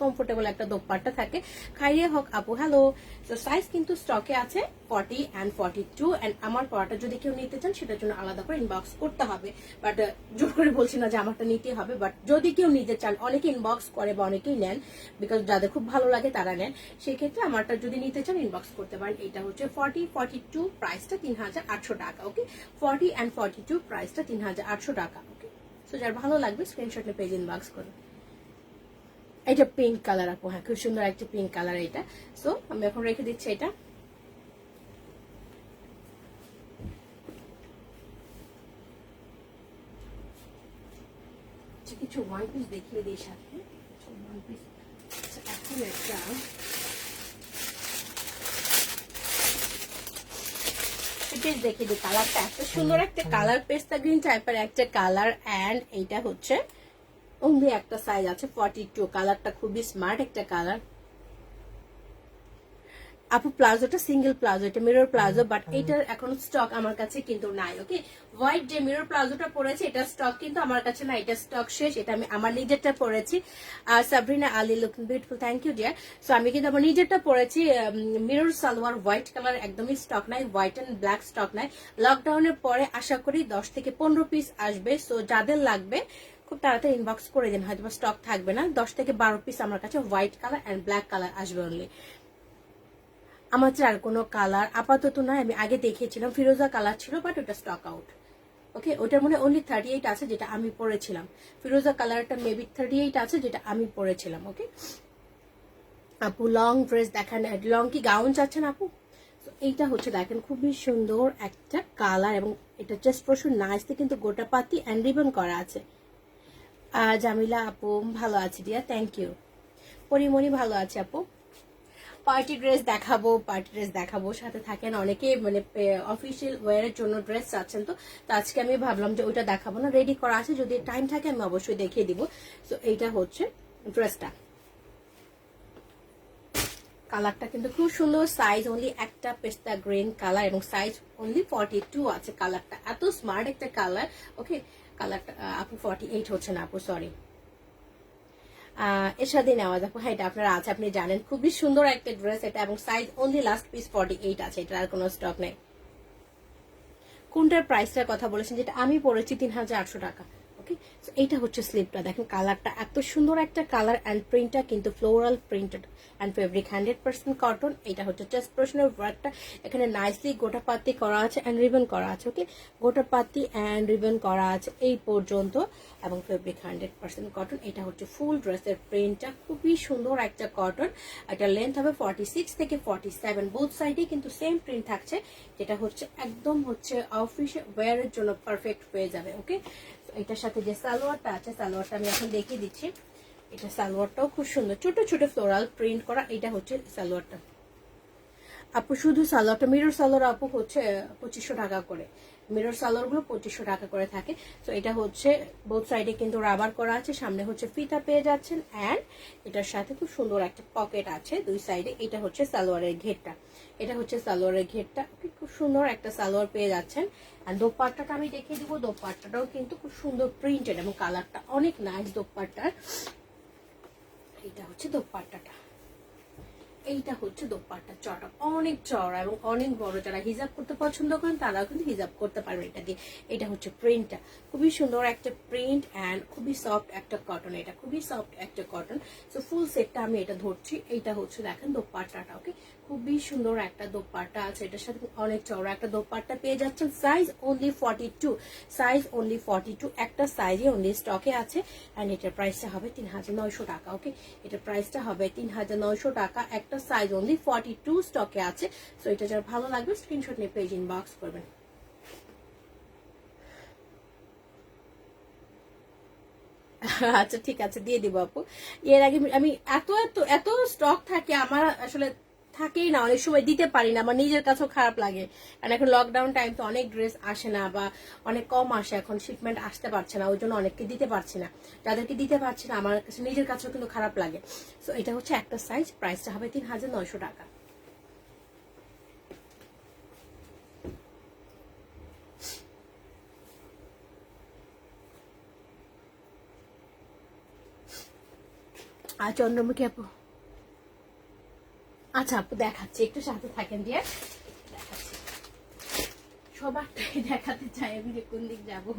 কমফোর্টেবল একটা দোপাট্টা থাকে। খাইয়ে হোক আপু, হ্যালো। তো সাইজ কিন্তু স্টকে আছে 40 এন্ড 42, এন্ড আমার পরাটা যদি কেউ নিতে চান সেটার জন্য আলাদা করে ইনবক্স করতে হবে। বাট জোর করে বলছি না যে আমারটা নিতে হবে, বাট যদি কেউ নিতে চান, অনেকে ইনবক্স করে বা অনেকেই নেন, বিকজ যাদের খুব ভালো লাগে তারা নেন, সেই ক্ষেত্রে আমারটা যদি নিতে চান ইনবক্স করতে পারেন। এটা হচ্ছে 40, 42, প্রাইসটা 3800 টাকা, ওকে। 40 এন্ড 42 প্রাইসটা 3800 টাকা, ওকে। সো যার ভালো লাগবে স্ক্রিনশট নিয়ে পেজ ইনবক্স করুন। এটা পিঙ্ক কালার আপু, হ্যাঁ খুব সুন্দর একটা পিঙ্ক কালার এটা। সো আমি এখন রেখে দিচ্ছি এটা। কিছু ওয়ান পিস দেখিয়ে দিই সাথে, ওয়ান পিস। এখন একটা প্লিজ দেখে দিই কালারটা এত সুন্দর একটা কালার, পেস্তা গ্রিন টাইপের একটা কালার। অ্যান্ড এইটা হচ্ছে অনলি একটা সাইজ আছে 42। কালারটা খুবই স্মার্ট একটা কালার আপু। প্লাজোটা সিঙ্গেল প্লাজো, এটা মিরর প্লাজো, বাট এটার এখন স্টক আমার কাছে কিন্তু নাই। ওকে, হোয়াইট যে মিরর প্লাজোটা পরেছে এটা স্টক কিন্তু আমার কাছে নাই, এটা স্টক শেষ। এটা আমি আমার নিজেরটা পরেছি। আর Sabrina Ali looking beautiful, thank you dear. So আমি কিন্তু আমার নিজেরটা পরেছি মিরর সালোয়ার, হোয়াইট কালার, একদমই স্টক নাই, হোয়াইট এন্ড ব্ল্যাক স্টক নাই। লকডাউনের পরে আশা করি 10 থেকে 15 পিস আসবে। সো যাদের লাগবে খুব তাড়াতাড়ি ইনবক্স করে দিন, হয়তো স্টক থাকবে না। 10 থেকে 12 পিস আমার কাছে white colour and black colour আসবে অনলি। আমার কাছে আর কোনো কালার আপাতত নয়। আমি আগে দেখিয়েছিলাম ফিরোজা কালার ছিল, বাট ওটা স্টক আউট। ওকে, ওটার মনে অনলি 38 আছে যেটা আমি পরেছিলাম। ফিরোজা কালারটা মেবি 38 আছে যেটা আমি পরেছিলাম। ওকে আপু, লং ড্রেস দেখান, লং কি গাউন চাচ্ছেন আপু? এইটা হচ্ছে দেখেন খুবই সুন্দর একটা কালার, এবং এটা জাস্ট প্রচুর নাইসলি কিন্তু গোটা পাতি অ্যান্ড রিবন করা আছে। জামিলা আপু ভালো আছে ডিয়ার, থ্যাংক ইউ। পরিমণি ভালো আছে আপু। পার্টি ড্রেস দেখাবো, সাথে থাকেন অনেকে, মানে অফিসিয়াল ওয়্যারের জন্য ড্রেস চাচ্ছেন। তো আজকে আমি ভাবলাম যে ওইটা দেখাবো না, রেডি করা আছে, যদি টাইম থাকে আমি অবশ্যই দেখিয়ে দিব। সো এইটা হচ্ছে ড্রেসটা, কালারটা কিন্তু খুব সুন্দর। সাইজ অনলি একটা পেস্তা গ্রিন কালার, এবং সাইজ অনলি 42 আছে। কালারটা এত স্মার্ট একটা কালার। ওকে, কালারটা আপু 48 হচ্ছে না আপু, সরি। এর সাথে নেওয়া যাবো, হ্যাঁ এটা আপনারা আছে, আপনি জানেন। খুবই সুন্দর একটা ড্রেস এটা, এবং সাইজ অনলি লাস্ট পিস 48 আছে, এটা আর কোনো স্টক নেই। কোনটার প্রাইসটার কথা বলেছেন? যেটা আমি পড়েছি 3800 টাকা। ওকে, এইটা হচ্ছে স্লিপটা, দেখেন কালারটা এত সুন্দর একটা কালার, অ্যান্ড প্রিন্টটা কিন্তু floral printed and fabric 100% cotton. এটা হচ্ছে চেস্ট পোর্শনের ওয়ার্কটা, এখানে নাইসলি গোটা পাতি করা আছে অ্যান্ড রিবন করা আছে। ওকে, গোটা পাতি অ্যান্ড রিবন করা আছে এই পর্যন্ত, এবং ফেব্রিক 100% কটন। এটা হচ্ছে ফুল ড্রেসের প্রিন্টটা, খুবই সুন্দর একটা কটন। এটা লেন্থ হবে 46 থেকে 47, বোথ সাইডে কিন্তু সেম প্রিন্ট থাকছে, যেটা হচ্ছে একদম হচ্ছে অফিসিয়াল ওয়্যারের জন্য পারফেক্ট হয়ে যাবে। ওকে, এটার সাথে যে সালোয়ারটা আছে, সালোয়ারটা আমি এখন দেখিয়ে দিচ্ছি। এটা সালোয়ারটাও খুব সুন্দর, ছোট ছোট ফ্লোরাল প্রিন্ট করা। এটা হচ্ছে সালোয়ারটা আপু। শুধু সালোয়ারটা, মিরর সালোয়ার আপু হচ্ছে 2500 টাকা করে। মিরর সালোয়ার গুলো 2500 টাকা করে থাকে। তো এটা হচ্ছে বোথ সাইডে কিন্তু রাবার করা আছে, সামনে হচ্ছে ফিতা পেয়ে যাচ্ছেন, অ্যান্ড এটার সাথে খুব সুন্দর একটা পকেট আছে দুই সাইডে। এটা হচ্ছে সালোয়ারের ঘেরটা, এটা হচ্ছে সালোয়ারের ঘেরটা। খুব সুন্দর একটা সালোয়ার পেয়ে যাচ্ছেন। আর দোপাট্টাটা আমি দেখিয়ে দিব, দোপাট্টাটাও কিন্তু খুব সুন্দর প্রিন্টেড, এবং কালারটা অনেক নাইস দোপাট্টার। এটা হচ্ছে দোপাট্টাটা, এইটা হচ্ছে দোপাট্টা। চড়া অনেক চড়া এবং অনেক বড়, যারা হিজাব করতে পছন্দ করেন তারাও কিন্তু হিজাব করতে পারবে এটা দিয়ে। এটা হচ্ছে প্রিন্টটা, খুবই সুন্দর একটা প্রিন্ট অ্যান্ড খুবই সফট একটা কটন, এটা খুবই সফট একটা কটন। সো ফুল সেটটা আমি এটা ধরছি। এইটা হচ্ছে দেখেন দোপাট্টাটা। ওকে, খুবই সুন্দর একটা দোপাট্টা আছে, এটার সাথে অনেক চওড়া একটা দোপাট্টা পেয়ে যাচ্ছেন। সাইজ অনলি 42, সাইজ অনলি 42, একটা সাইজে অনলি স্টকে আছে। অ্যান্ড এটার প্রাইসটা হবে 3900 টাকা। ওকে, এটার প্রাইসটা হবে 3900 টাকা, একটা সাইজ অনলি 42 স্টকে আছে। সো এটা যারা ভালো লাগবে স্ক্রিনশট নিয়ে পেজ ইনবক্স করবেন। আচ্ছা ঠিক আছে, দিয়ে দিব আপু। এর আগে আমি এত এত এত স্টক থাকে আমার, আসলে থাকেই না, অনেক সময় দিতে পারি না, আমার নিজের কাছেও খারাপ লাগে। কারণ এখন লকডাউন টাইম তো অনেক ড্রেস আসে না, বা অনেক কম আসে, এখন শিপমেন্ট আসতে পারছে না, ওই জন্য অনেককে দিতে পারছি না। যাদেরকে দিতে পারছি না আমার কাছে নিজের কাছেও কিন্তু খারাপ লাগে। সো এটা হচ্ছে একটা সাইজ, প্রাইসটা হবে 3900 টাকা। আর চন্দ্রমুখী আপু, আচ্ছা আপু দেখাচ্ছি, একটু সাথে থাকেন দিয়ে দেখাচ্ছি। সবারটাই দেখাতে চাই আমি, যে কোন দিক যাবো।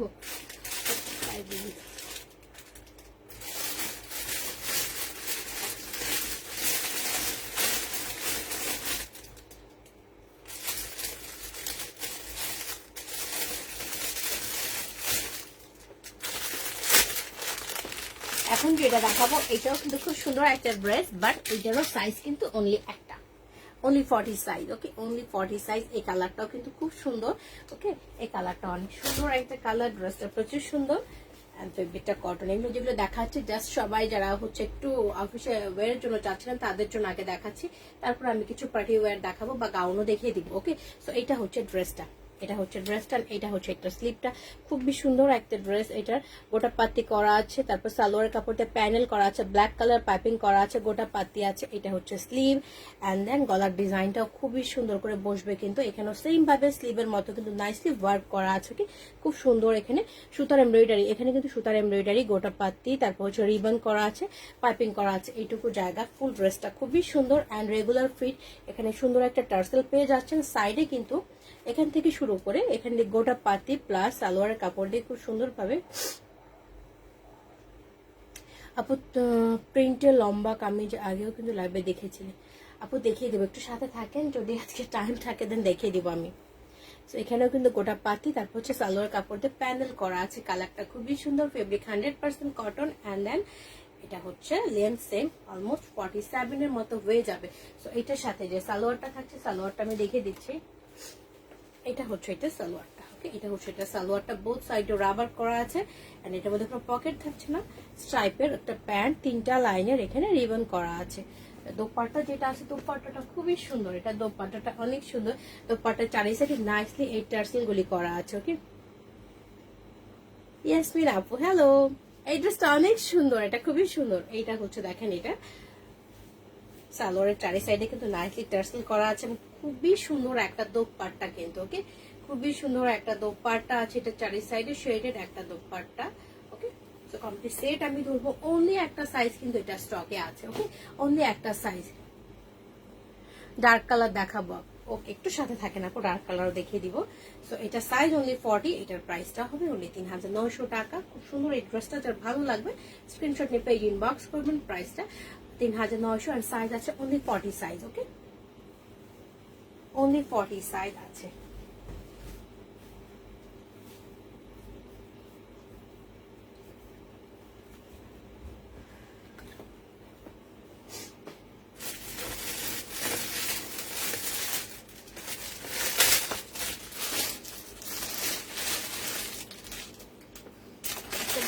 এখন যেটা দেখাবো এটাও কিন্তু খুব সুন্দর একটা ড্রেস, বাট এটারও সাইজ কিন্তু অনলি একটা, অনলি 40 সাইজ। ওকে, অনলি 40 সাইজ। এই কালারটাও কিন্তু খুব সুন্দর। ওকে, এই কালারটা অনেক সুন্দর একটা কালার, ড্রেসটা প্রচুর সুন্দর। ফেব্রিকটা কটন। এগুলো যেগুলো দেখাচ্ছে জাস্ট সবাই যারা হচ্ছে একটু অফিসে ওয়্যারের জন্য চাচ্ছিলেন তাদের জন্য আগে দেখাচ্ছি, তারপর আমি কিছু পার্টি ওয়্যার দেখাবো বা গাউনও দেখিয়ে দিব। ওকে, সো এইটা হচ্ছে ড্রেসটা, এটা হচ্ছে ড্রেসটা, এটা হচ্ছে একটা স্লিপটা, খুবই সুন্দর একটা ড্রেস। এটার গোটা পাত্তি করা আছে, তারপর সালোয়ার কাপড়তে প্যানেল করা আছে, ব্ল্যাক কালার পাইপিং করা আছে, গোটা পাত্তি আছে। এটা হচ্ছে স্লিভ অ্যান্ড দেন গলার ডিজাইনটাও খুবই সুন্দর করে বসবে, কিন্তু এখানেও সেম ভাবে স্লিভের মতো কিন্তু নাইসলি ওয়ার্ক করা আছে কি, খুব সুন্দর। এখানে সুতার এমব্রয়ডারি, এখানে কিন্তু সুতার এমব্রয়ডারি, গোটা পাত্তি, তারপর হচ্ছে রিবন করা আছে, পাইপিং করা আছে, এইটুকু জায়গা। ফুল ড্রেসটা খুবই সুন্দর অ্যান্ড রেগুলার ফিট। এখানে সুন্দর একটা টার্সেল পেয়ে যাচ্ছেন। সাইডে কিন্তু এখান থেকে শুরু করে এখানে গোটা পাতি প্লাস সালোয়ারের কাপড় দিয়ে খুব সুন্দর ভাবে আপু প্রিন্টের লম্বা কামিজ আগেও কিন্তু লাইভে দেখেছিলেন। আপু দেখিয়ে দেবো, একটু সাথে থাকেন, যদি আজকে টাইম থাকে দেন দেখিয়ে দিব আমি। তো এখানেও কিন্তু গোটা পাতি, তারপর হচ্ছে সালোয়ার কাপড় দিয়ে প্যানেল করা আছে। কালারটা খুবই সুন্দর, ফেব্রিক 100% কটন অ্যান্ড দেন এটা হচ্ছে লেন্থ সেম অলমোস্ট 47 এর মতো হয়ে যাবে। তো এটার সাথে যে সালোয়ারটা থাকছে, সালোয়ারটা আমি দেখিয়ে দিচ্ছি। এটা হচ্ছে এটা সালোয়ারটা, ওকে, এটা হচ্ছে এটা সালোয়ারটা, বোথ সাইডে রাবার করা আছে এন্ড এটার মধ্যে কোনো পকেট থাকছে না। স্ট্রাইপের একটা প্যান্ট, 3টা লাইনের এখানে রিবন করা আছে। দোপাট্টা যেটা আছে, দোপাট্টাটা খুবই সুন্দর, এটা দোপাট্টাটা অনেক সুন্দর। দোপাট্টার চারি সাইডে নাইসলি এই টার্সেল গুলি করা আছে, ওকে। ইয়াসমিন আপু হ্যালো, এই ড্রেসটা অনেক সুন্দর, এটা খুবই সুন্দর। এইটা হচ্ছে দেখেন, এটা সালোয়ারের চারি সাইডে কিন্তু নাইসলি টার্সেল করা আছে, খুবই সুন্দর একটা দোপাট্টা কিন্তু, ওকে, খুবই সুন্দর একটা দোপাট্টা আছে। এটা চারি সাইডে শেডেড একটা দোপাট্টা, ওকে। তো কমপ্লিট সেট আমি ধরবো, অনলি একটা সাইজ কিন্তু এটা স্টকে আছে, ওকে, অনলি একটা সাইজ। ডার্ক কালার দেখাবো, ওকে, একটু সাথে থাকে না, ডার্ক কালারও দেখিয়ে দিব। সো এটা সাইজ অনলি 40, এটার প্রাইসটা হবে অনলি 3900 টাকা। খুব সুন্দর এই ড্রেসটা, যার ভালো লাগবে স্ক্রিনশট নিয়ে পেজ ইনবক্স করবেন। প্রাইসটা 3900 আর সাইজ আছে অনলি 40 সাইজ, ওকে, অনলি 40 সাইজ আছে।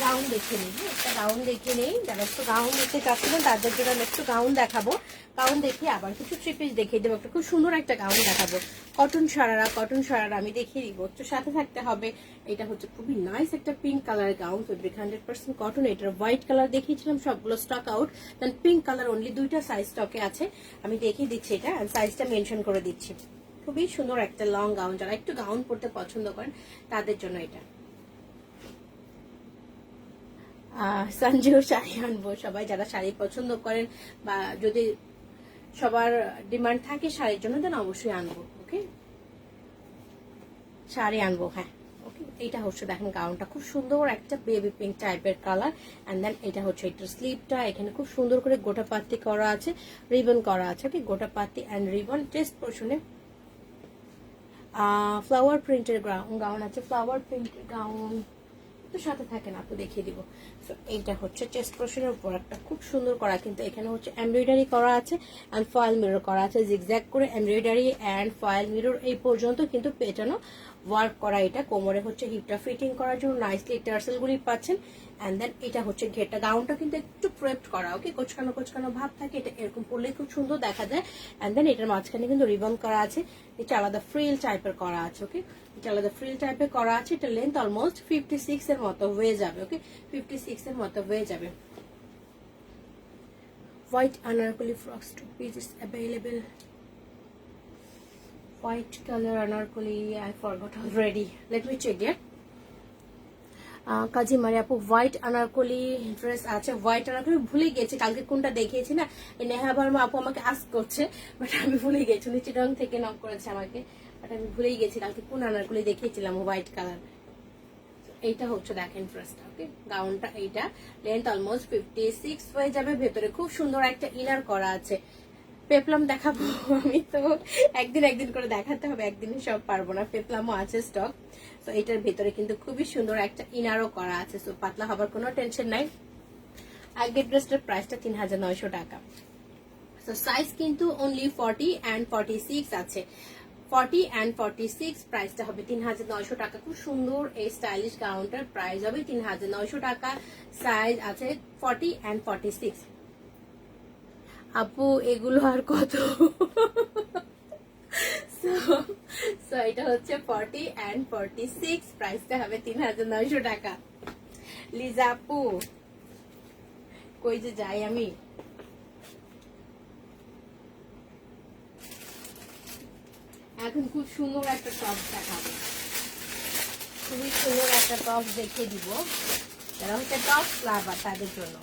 গাউন দেখে নিই, একটা গাউন দেখে নেই, যারা একটু গাউন দেখতে চাচ্ছিলেন তাদের জন্য আমি একটু গাউন দেখাবো। গাউন দেখিয়ে আবার কিছু থ্রি পিস দেখিয়ে দেবো। একটা খুব সুন্দর একটা গাউন দেখাবো, কটন সারারা, কটন সারারা আমি দেখিয়ে দিব, একটু সাথে থাকতে হবে। এটা হচ্ছে খুবই নাইস একটা pink colour gown, fabric 100% cotton. এটার হোয়াইট কালার দেখিয়েছিলাম, সবগুলো স্টক আউট, দেন পিঙ্ক কালার অনলি 2টা সাইজ স্টকে আছে। আমি দেখিয়ে দিচ্ছি এটা, সাইজটা মেনশন করে দিচ্ছি। খুবই সুন্দর একটা লং গাউন, যারা একটু গাউন পরতে পছন্দ করেন তাদের জন্য এটা। সঞ্জু শাড়ি আনবো, সবাই যারা শাড়ি পছন্দ করেন বা যদি সবার ডিমান্ড থাকে শাড়ির জন্য, দেন অবশ্যই আনবো, ওকে, শাড়ি আনবো, হ্যাঁ, ওকে। এইটা হচ্ছে দেখেন গাউনটা খুব সুন্দর একটা বেবি পিঙ্ক টাইপের কালার অ্যান্ড দেন এটা হচ্ছে এটার স্লিভটা, এখানে খুব সুন্দর করে গোটা পাত্তি করা আছে, রিবন করা আছে, ওকে, গোটা পাত্তি অ্যান্ড রিবন। চেস্ট পোর্শনে ফ্লাওয়ার প্রিন্টের গাউন আছে, ফ্লাওয়ার প্রিন্টের গাউন তো সাথে থাকে না, তো দেখিয়ে দিব। সো এইটা হচ্ছে চেস্ট পোর্শনের উপর একটা খুব সুন্দর করা, কিন্তু এখানে হচ্ছে এমব্রয়ডারি করা আছে অ্যান্ড ফয়েল মিরর করা আছে, জিগজ্যাগ করে এমব্রয়ডারি অ্যান্ড ফয়েল মিরর এই পর্যন্ত কিন্তু পেটানো ওয়ার্ক করা। এটা কোমরে হচ্ছে হিপটা ফিটিং করার জন্য নাইসলি টার্সেল গুলি পাচ্ছেন অ্যান্ড দেন এটা হচ্ছে ঘেরটা। গাউনটা কিন্তু একটু প্রেপড করা, ওকে, কোচকানো কোচকানো ভাব থাকে, এটা এরকম পরলে খুব সুন্দর দেখা যায় অ্যান্ড দেন এটার মাঝখানে কিন্তু রিবন করা আছে, এটা আলাদা ফ্রিল টাইপের করা আছে, ওকে, এটা আলাদা ফ্রিল টাইপের করা আছে। এটা লেন্থ অলমোস্ট 56 এর মতো হয়ে যাবে, ওকে, 56 এর মতো হয়ে যাবে। White Anarkali frogs 2 pieces available. White color anarkali, I forgot already. Let me check it. কাজী মারি আপু হোয়াইট আনারকলি ড্রেস আছে, হোয়াইট আনারকলি ভুলে গেছি কালকে কোনটা দেখিয়েছি না, নেহা ভার্মা আপু আমাকে আস্ক করছে, বাট আমি ভুলে গেছি, উনি চিটং থেকে নক করেছে আমাকে, বাট আমি ভুলেই গেছি কালকে কোন আনারকলি দেখিয়েছিলাম হোয়াইট কালার। এইটা হচ্ছে দেখেন ড্রেসটা, ওকে, গাউনটা এইটা লেন্থ অলমোস্ট 56 হয়ে যাবে। ভেতরে খুব সুন্দর একটা ইনার করা আছে। পেপলাম দেখাবো আমি, তো একদিন একদিন করে দেখাতে হবে, একদিনে সব পারবো না। পেপলামও আছে স্টক। তো এটার ভেতরে কিন্তু খুবই সুন্দর একটা ইনারও করা আছে, সো পাতলা হবার কোনো টেনশন নাই। আগের ড্রেসটার প্রাইসটা 3900 টাকা। তো সাইজ কিন্তু অনলি 40 and 46 আছে, 40 and 46, প্রাইসটা হবে 3900 টাকা। খুব সুন্দর এই স্টাইলিশ গাউনটার প্রাইস হবে 3900 টাকা। সাইজ আছে 40 and 46। আপু এগুলো আর কত? সো এটা হচ্ছে 40 and 46, প্রাইসটা হবে 3900 টাকা। লিজা আপু কই যে যাই আমি, এখন খুব সুন্দর একটা টপ দেখাবো, খুবই সুন্দর একটা টপ দেখিয়ে দিব, যারা হচ্ছে টপ লাভার তাদের জন্য।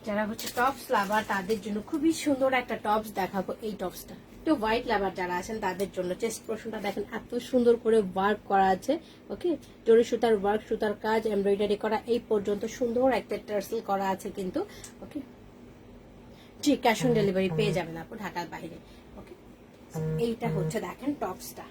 যারা হচ্ছে টপস লাভার তাদের জন্য খুবই সুন্দর একটা টপস দেখাবো। এই টপসটা তো হোয়াইট লাভার যারা আছেন তাদের জন্য। চেস্ট পোর্শনটা দেখেন এত সুন্দর করে ওয়ার্ক করা আছে, ওকে, জরি সুতার ওয়ার্ক, সুতার কাজ, এমব্রয়ডারি করা, এই পর্যন্ত সুন্দর একটা টার্সেল করা আছে কিন্তু, ওকে। জি, ক্যাশ অন ডেলিভারি পেয়ে যাবেন আপু ঢাকার বাইরে, ওকে। এইটা হচ্ছে দেখেন টপসটা,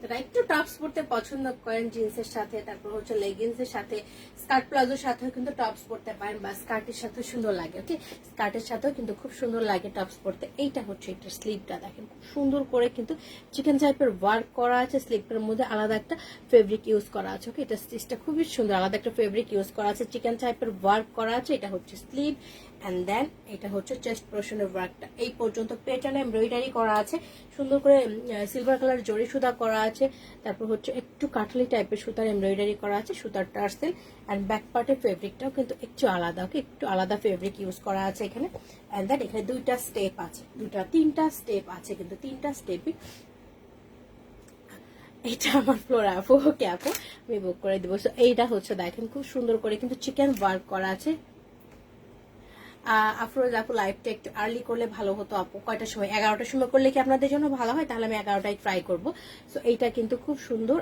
যারা একটু টপস পরতে পছন্দ করেন জিন্সের সাথে, তারপর হচ্ছে লেগিংস এর সাথে, স্কার্ট প্লাজোর সাথেও কিন্তু টপস পরতে পারেন, বা স্কার্টের সাথে সুন্দর লাগে, ওকে, স্কার্টের সাথেও কিন্তু খুব সুন্দর লাগে টপস পরতে। এইটা হচ্ছে এটার স্লিভটা দেখেন খুব সুন্দর করে কিন্তু চিকেন টাইপের ওয়ার্ক করা আছে, স্লিভের মধ্যে আলাদা একটা ফেব্রিক ইউজ করা আছে, ওকে, এটা স্টিচটা খুবই সুন্দর, আলাদা একটা ফেব্রিক ইউজ করা আছে, চিকেন টাইপের ওয়ার্ক করা আছে। এটা হচ্ছে স্লিভ, এন্ড দেন এটা হচ্ছে চেস্ট পোর্শনের ওয়ার্কটা, এই পর্যন্ত পেটার্নে এমব্রয়ডারি করা আছে, সুন্দর করে সিলভার কালার জরি সুতা করা আছে, তারপর হচ্ছে একটু কাঠলি টাইপের সুতার এমব্রয়ডারি করা আছে, সুতার টার্সেল, এন্ড ব্যাক পার্টের ফেব্রিকটাও কিন্তু একটু আলাদা, ওকে, একটু আলাদা ফেব্রিক ইউজ করা আছে এখানে। এন্ড দেন এখানে দুইটা স্টেপ আছে, তিনটা স্টেপ আছে কিন্তু, তিনটা স্টেপই। এটা আমার ফ্লোর আপু, ওকে আপু আমি বুক করে দিব। এইটা হচ্ছে দেখেন খুব সুন্দর করে কিন্তু চিকেন ওয়ার্ক করা আছে। আফরোজ আপু লাইভটা একটু আর্লি করলে ভালো হতো আপু, কয়টার সময়? 11টার সময় করলে কি আপনাদের জন্য ভালো হয়? তাহলে আমি 11টায় ট্রাই করবো। সো এইটা কিন্তু খুব সুন্দর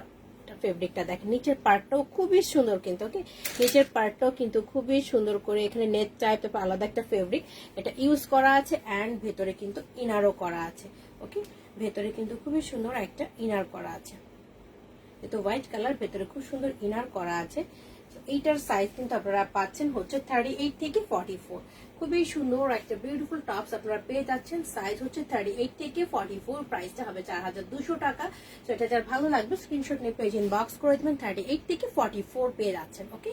ফেব্রিকটা দেখেন, নিচের পার্টটাও খুবই সুন্দর কিন্তু, ওকে, নিচের পার্টটাও কিন্তু খুবই সুন্দর করে এখানে নেট টাইপ তারপর আলাদা একটা ফেব্রিক এটা ইউজ করা আছে, এন্ড ভেতরে কিন্তু ইনারও করা আছে, ওকে, ভেতরে কিন্তু খুবই সুন্দর একটা ইনার করা আছে, এটা হোয়াইট কালার, ভেতরে খুব সুন্দর ইনার করা আছে। এইটার সাইজ কিন্তু আপনারা পাচ্ছেন হচ্ছে 38 থেকে 44, খুবই সুন্দর একটা বিউটিফুল টপস আপনারা পেয়ে যাচ্ছেন। সাইজ হচ্ছে 38 থেকে 44, প্রাইসটা হবে 4200 টাকা। তো এটা যার ভালো লাগবে স্ক্রিনশট নিয়ে পেজ ইনবক্স করে দেবেন, 38 থেকে 44 পেয়ে যাচ্ছেন, ওকে।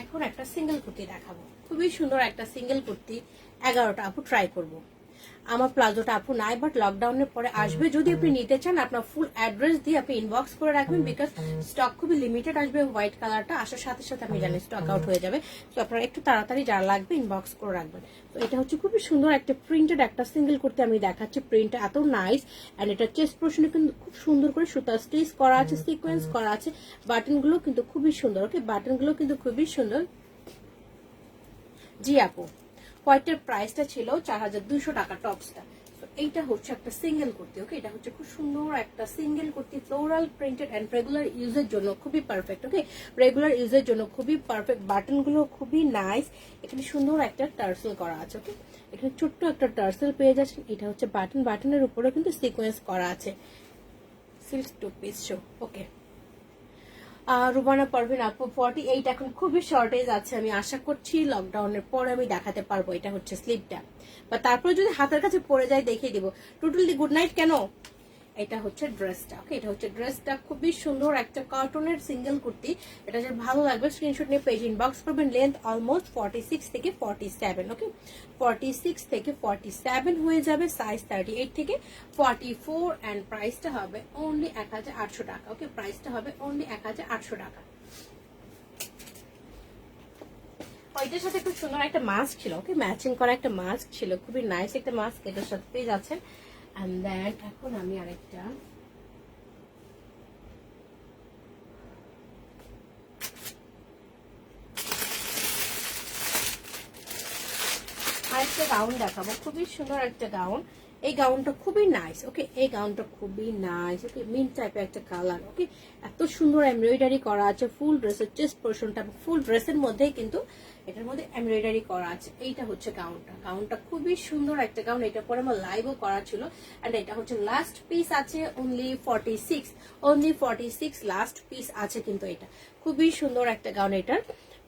এখন একটা সিঙ্গেল কুর্তি দেখাবো, খুবই সুন্দর একটা সিঙ্গেল কুর্তি, 11টা আপু ট্রাই করব। আমার প্লাজোটা আপু নাই, বাট লকডাউনের পরে আসবে। যদি আপনি নিতে চান আপনার ফুল অ্যাড্রেস দিয়ে আপনি ইনবক্স করে রাখবেন, বিকজ স্টক খুবই লিমিটেড আসবে। হোয়াইট কালারটা আসার সাথে সাথে আমি জানি স্টক আউট হয়ে যাবে, তো আপনারা একটু তাড়াতাড়ি যা লাগবে ইনবক্স করে রাখবেন। তো এটা হচ্ছে খুবই সুন্দর একটা প্রিন্টেড একটা সিঙ্গেল কুর্তি আমি দেখাচ্ছি, প্রিন্টটা এত নাইস, এন্ড এটা চেস্ট পোর্শনে কিন্তু খুব সুন্দর করে সুতা স্টিচ করা আছে, সিকোয়েন্স করা আছে, বাটনগুলো কিন্তু খুবই সুন্দর, ওকে, বাটনগুলো কিন্তু খুবই সুন্দর। জি আপু, হোয়াইটের প্রাইসটা ছিল 4200 টাকা টপসটা। এইটা হচ্ছে একটা সিঙ্গেল কুর্তি, ওকে, এটা হচ্ছে খুব সুন্দর একটা single kurti, floral printed and regular ইউজের জন্য খুবই পারফেক্ট, ওকে, রেগুলার ইউজের জন্য খুবই পারফেক্ট। বাটনগুলো খুবই নাইস, এখানে সুন্দর একটা টার্সেল করা আছে, ওকে, এখানে ছোট্ট একটা টার্সেল পেয়ে যাচ্ছেন। এটা হচ্ছে বাটন, বাটনের উপরে কিন্তু সিকোয়েন্স করা আছে, সিল্ক টু পিস শো, ওকে। রুবানা পারভিন আপু 48 এখন খুবই শর্টেজ আছে, আমি আশা করছি লকডাউনের পরে আমি দেখাতে পারবো। এটা হচ্ছে স্লিপটা, বা তারপরে যদি হাতের কাছে পড়ে যায় দেখিয়ে দিব। টোটালি গুড নাইট কেন, এটা হচ্ছে ড্রেসটা, ওকে, এটা হচ্ছে ড্রেসটা, খুবই সুন্দর একটা কটনের সিঙ্গেল কুর্তি। এটা যে ভালো লাগবে স্ক্রিনশট নিয়ে পেজ ইনবক্স করবেন। লেন্থ অলমোস্ট 46 থেকে 47, ওকে, 46 থেকে 47 হয়ে যাবে। সাইজ 38 থেকে 44, এন্ড প্রাইসটা হবে অনলি 1800 টাকা, ওকে, প্রাইসটা হবে অনলি 1800 টাকা। ওইটার সাথে খুব সুন্দর একটা মাস্ক ছিল, ওকে, ম্যাচিং করা একটা মাস্ক ছিল, খুবই নাইস একটা মাস্ক এটার সাথে পেয়ে যাচ্ছেন। And then এখন আমি আরেকটা গাউন দেখাবো, খুবই সুন্দর একটা গাউন। এই গাউনটা খুবই নাইস। ওকে, এই গাউনটা খুবই নাইস। ওকে, মিন্ট টাইপের একটা কালার। ওকে, এত সুন্দর এমব্রয়ডারি করা আছে ফুল ড্রেসের চেস্ট পোর্শনটা, ফুল ড্রেসের মধ্যেই কিন্তু এটার মধ্যে এমব্রয়ডারি করা আছে। এইটা হচ্ছে গাউনটা। গাউনটা খুবই সুন্দর একটা গাউন। এটা পরে আমার লাইভও করা ছিল। এন্ড এটা হচ্ছে লাস্ট পিস আছে অনলি 46 লাস্ট পিস আছে কিন্তু এটা খুবই সুন্দর একটা গাউন। এটার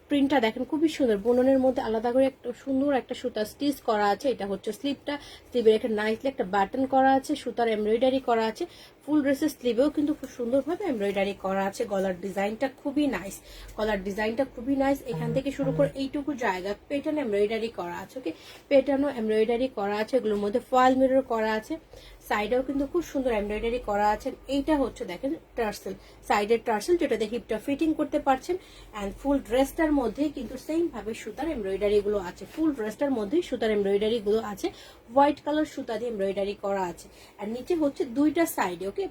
প্রিন্টটা দেখেন খুবই সুন্দর, বুননের মধ্যে আলাদা করে একটা সুন্দর একটা সুতা স্টিচ করা আছে। এটা হচ্ছে স্লিভটা, স্লিভের একটা নাইসলি একটা বাটন করা আছে, সুতার এমব্রয়ডারি করা আছে। ফুল ড্রেসের স্লিভেও কিন্তু খুব সুন্দরভাবে এমব্রয়ডারি করা আছে। গলার ডিজাইনটা খুবই নাইস, গলার ডিজাইনটা খুবই নাইস। এখান থেকে শুরু করে এইটুকু জায়গা পেটার্ন এমব্রয়ডারি করা আছে। ওকে, পেটার্নও এমব্রয়ডারি করা আছে, এগুলোর মধ্যে ফয়েল মিরর করা আছে। সাইডেও কিন্তু খুব সুন্দর এমব্রয়ডারি করা আছে। এইটা হচ্ছে দেখেন টার্সেল, সাইডের টার্সেল, যেটাতে হিপটা ফিটিং করতে পারছেন। অ্যান্ড ফুল ড্রেসটার মধ্যে কিন্তু সেম ভাবে সুতার এমব্রয়ডারি গুলো আছে। ফুল ড্রেসটার মধ্যে সুতার এমব্রয়ডারি গুলো আছে, হোয়াইট কালার সুতা দিয়ে এমব্রয়ডারি করা আছে। আর নিচে হচ্ছে দুইটা সাইডে, ওকে,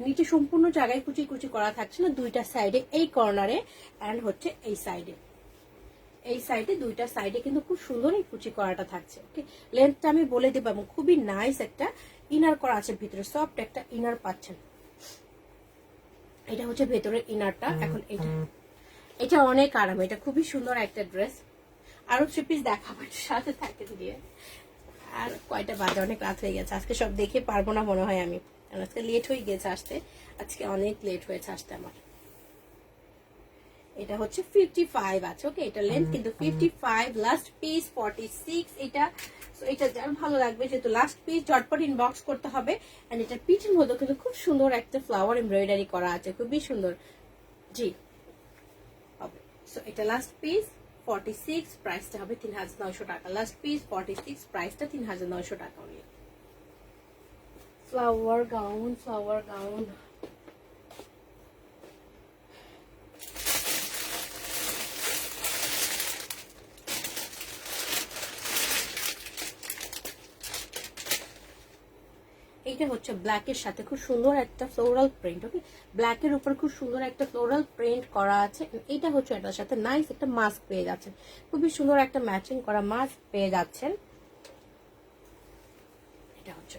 নিচে সম্পূর্ণ জায়গায় কুচি কুচি করা থাকছে না, দুইটা সাইডে, এই কর্নারে অ্যান্ড হচ্ছে এই সাইডে, এই সাইডে দুইটা সাইডে কিন্তু খুব সুন্দর এই কুচি করাটা থাকছে। ওকে, লেন্থটা আমি বলে দেবো এবং খুবই নাইস একটা ইনার করা আছে ভিতরে, সফট একটা ইনার পাচ্ছেন। এটা হচ্ছে ভেতরের ইনারটা। এখন এটা অনেক আরাম, এটা খুবই সুন্দর একটা ড্রেস। আরো 3 পিস দেখাবো সাথে থাকে দিয়ে। আর কয়টা বাজে, অনেক রাত হয়ে গেছে, আজকে সব দেখে পারবো না মনে হয় আমি, আজকে লেট হয়ে গেছে আসতে, আজকে অনেক লেট হয়েছে আসতে আমার। এটা হচ্ছে 55 আছে। ওকে, এটা লেন্থ কিন্তু 55, লাস্ট পিস 46। এটা যার ভালো লাগবে, যেহেতু লাস্ট পিস চটপট ইনবক্স করতে হবে। এন্ড এটা পিঠের মধ্যে কিন্তু খুব সুন্দর একটা ফ্লাওয়ার এমব্রয়ডারি করা আছে, খুবই সুন্দর। জি হবে। সো এটা লাস্ট পিস 46, প্রাইসটা হবে 3900 টাকা। লাস্ট পিস 46, প্রাইসটা 3900 টাকা only. Flower gown, flower gown. এটা হচ্ছে ব্ল্যাকের সাথে খুব সুন্দর একটা ফ্লোরাল প্রিন্ট। ওকে, ব্ল্যাকের উপর খুব সুন্দর একটা ফ্লোরাল প্রিন্ট করা আছে। এটা হচ্ছে এটার সাথে নাইস একটা মাস্ক পেয়ে যাচ্ছেন, খুবই সুন্দর একটা ম্যাচিং করা মাস্ক পেয়ে যাচ্ছেন। এটা হচ্ছে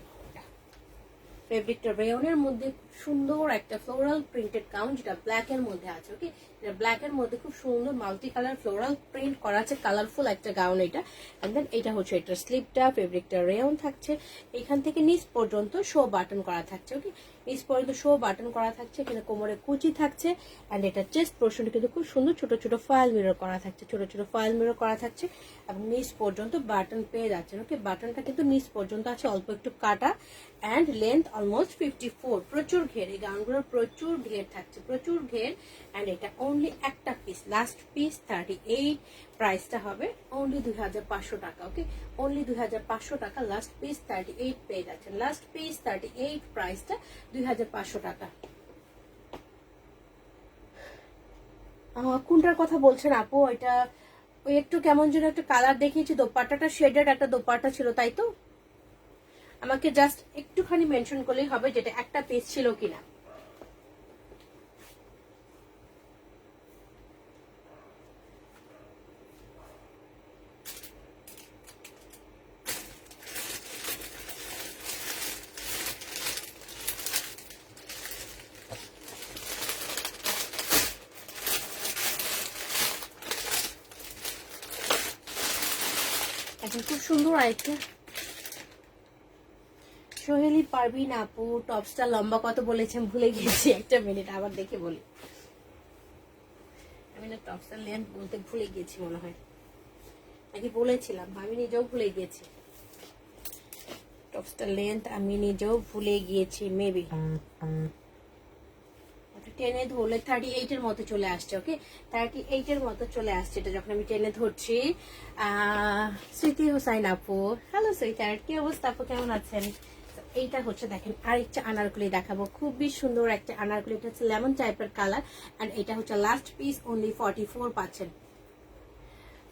ফেব্রিকটা রেয়নের মধ্যে সুন্দর একটা ফ্লোরাল প্রিন্টেড গাউন, যেটা ব্ল্যাক এর মধ্যে আছে। ওকে, এটা ব্ল্যাক এর মধ্যে খুব সুন্দর মাল্টি কালার ফ্লোরাল প্রিন্ট করা আছে, কালারফুল একটা গাউন এটা। এন্ড দেন এটা হচ্ছে এটার স্লিভটা, ফেব্রিকটা রেয়ন থাকছে, এখান থেকে নিচ পর্যন্ত শো বাটন করা থাকছে। ওকে, নিচ পর্যন্ত শো বাটন করা থাকছে, এখানে কোমরে কুচি থাকছে। এন্ড এটা চেস্ট পোর্শন কিন্তু খুব সুন্দর ছোট ছোট ফয়েল মিরর করা থাকছে, ছোট ছোট ফয়েল মিরর করা থাকছে এবং নিচ পর্যন্ত বাটন পেয়ে যাচ্ছেন। ওকে, বাটনটা কিন্তু নিচ পর্যন্ত আছে, অল্প একটু কাটা। অ্যান্ড লেন্থ অলমোস্ট 54, প্রচুর ঘের, এই গাউনগুলোর প্রচুর ঘের থাকছে, প্রচুর ঘের। অ্যান্ড এটা অনলি একটা পিস, লাস্ট পিস 38, প্রাইসটা হবে অনলি 2500 টাকা। ওকে, অনলি 2500 টাকা, লাস্ট পিস 38 পেয়ে যাচ্ছেন। লাস্ট পিস 38, প্রাইসটা 2500 টাকা। কোনটার কথা বলছেন আপু? এটা ওই একটু কেমন যেন একটা কালার দেখিয়েছি, দোপাট্টাটা শেডেড একটা দোপাট্টা ছিল, তাই তো? আমাকে জাস্ট একটুখানি মেনশন করলেই হবে যেটা একটা পিস ছিল কিনা। এখন খুব সুন্দর আরেকটা সোহেলি পারবিন আপু, টপসটা লম্বা কত বলেছেন ভুলে গেছি, একটা মিনিট আবার দেখে বলি। আমি না টপসটার লেন্থ বলতে ভুলে গিয়েছি মনে হয়, নাকি বলেছিলাম, আমি নিজেও ভুলে গিয়েছি টপসটার লেন্থ, আমি নিজেও ভুলে গিয়েছি মেবি। টেনে ধরলে 38 এর মতো চলে আসছে। ওকে, 38 এর মতো চলে আসছে এটা যখন আমি টেনে ধরছি। স্মৃতি হোসাইন আপু, হ্যালো সুইটার, কি অবস্থা আপু, কেমন আছেন? এইটা হচ্ছে দেখেন আরেকটা আনারকলি দেখাবো, খুবই সুন্দর একটা আনারকলি, এটা হচ্ছে লেমন টাইপের কালার। এন্ড এটা হচ্ছে লাস্ট পিস, অনলি 44 পাচ্ছেন।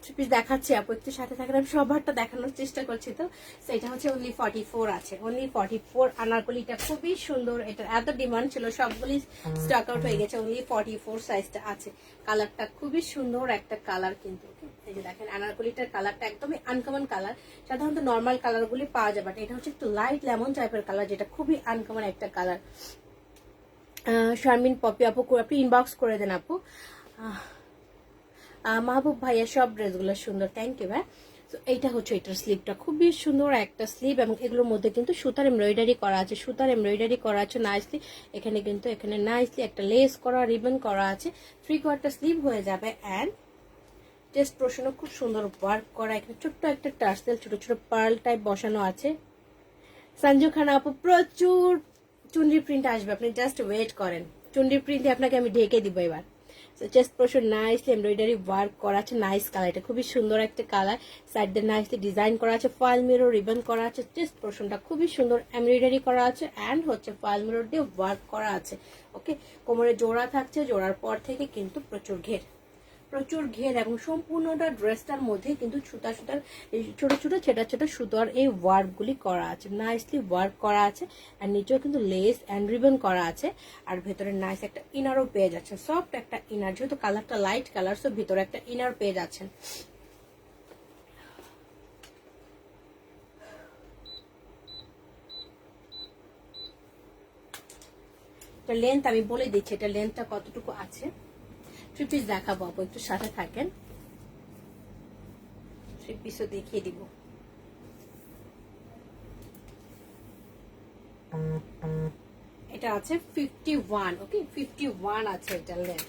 থ্রি পিস দেখাচ্ছি আপু, একটু সাথে থাকেন, আমি সবারটা দেখানোর চেষ্টা করছি। তো এটা হচ্ছে অনলি 44 আছে, অনলি 44 আনারকলিটা খুবই সুন্দর। এটার এত ডিমান্ড ছিল, সবগুলি স্টক আউট হয়ে গেছে, অনলি 44 সাইজটা আছে। কালারটা খুবই সুন্দর একটা কালার কিন্তু। এই যে দেখেন আনারকলিটার কালারটা একদমই আনকমন কালার, সাধারণত নর্মাল কালারগুলি পাওয়া যায়, বাট এটা হচ্ছে একটু লাইট লেমন টাইপের কালার, যেটা খুবই আনকমন একটা কালার। শারমিন পপি আপু, আপনি ইনবক্স করে দেন আপু। মাহবুব ভাইয়া সব ড্রেসগুলো সুন্দর, থ্যাংক ইউ ভাই। তো এইটা হচ্ছে এটার স্লিভটা, খুবই সুন্দর একটা স্লিভ, এবং এগুলোর মধ্যে কিন্তু সুতার এমব্রয়ডারি করা আছে, সুতার এমব্রয়ডারি করা আছে নাইসলি। এখানে কিন্তু এখানে নাইসলি একটা লেস করা, রিবন করা আছে। 3/4 স্লিভ হয়ে যাবে। অ্যান্ড চেস্ট পোর্শনও খুব সুন্দর ওয়ার্ক করা, এখানে ছোট্ট একটা টার্সেল, ছোট ছোট পার্ল টাইপ বসানো আছে। সঞ্জু খান আপু, প্রচুর চুনরি প্রিন্ট আসবে, আপনি জাস্ট ওয়েট করেন, চুনরি প্রিন্টে আপনাকে আমি ঢেকে দিব এবার। Chest portion nicely embroidery work করা আছে, নাইস কালার, এটা খুবই সুন্দর একটা কালার। সাইড দিয়ে নাইসলি ডিজাইন করা আছে, ফয়েল মিরর রিবন করা আছে। চেস্ট পোর্শনটা খুবই সুন্দর এমব্রয়ডারি করা আছে, অ্যান্ড হচ্ছে ফয়েল মিরর দিয়ে ওয়ার্ক করা আছে। ওকে, কোমরে জোড়া থাকছে, জোড়ার পর থেকে কিন্তু প্রচুর ঘের, প্রচুর ঘের, এবং সম্পূর্ণটা ড্রেসটার মধ্যে কিন্তু সুতা সুতার ছোট ছোট ছেটা ছেটা সুতার এই ওয়ার্ক গুলি করা আছে, নাইসলি ওয়ার্ক করা আছে। আর নিচেও কিন্তু লেস অ্যান্ড রিবন করা আছে, আর ভেতরে নাইস একটা ইনারও পেয়ে যাচ্ছে, সফট একটা ইনার, যেহেতু কালারটা লাইট কালার, সো ভিতরে একটা ইনার পেয়ে যাচ্ছেন। এটা লেন্থ আমি বলে দিচ্ছি, এটা লেন্থটা কতটুকু আছে। থ্রি পিস দেখাবো আপু, একটু সাথে থাকেন, থ্রি পিসও দেখিয়ে দিব। এটা আছে 51, ওকে 51 আছে এটা লেন্থ,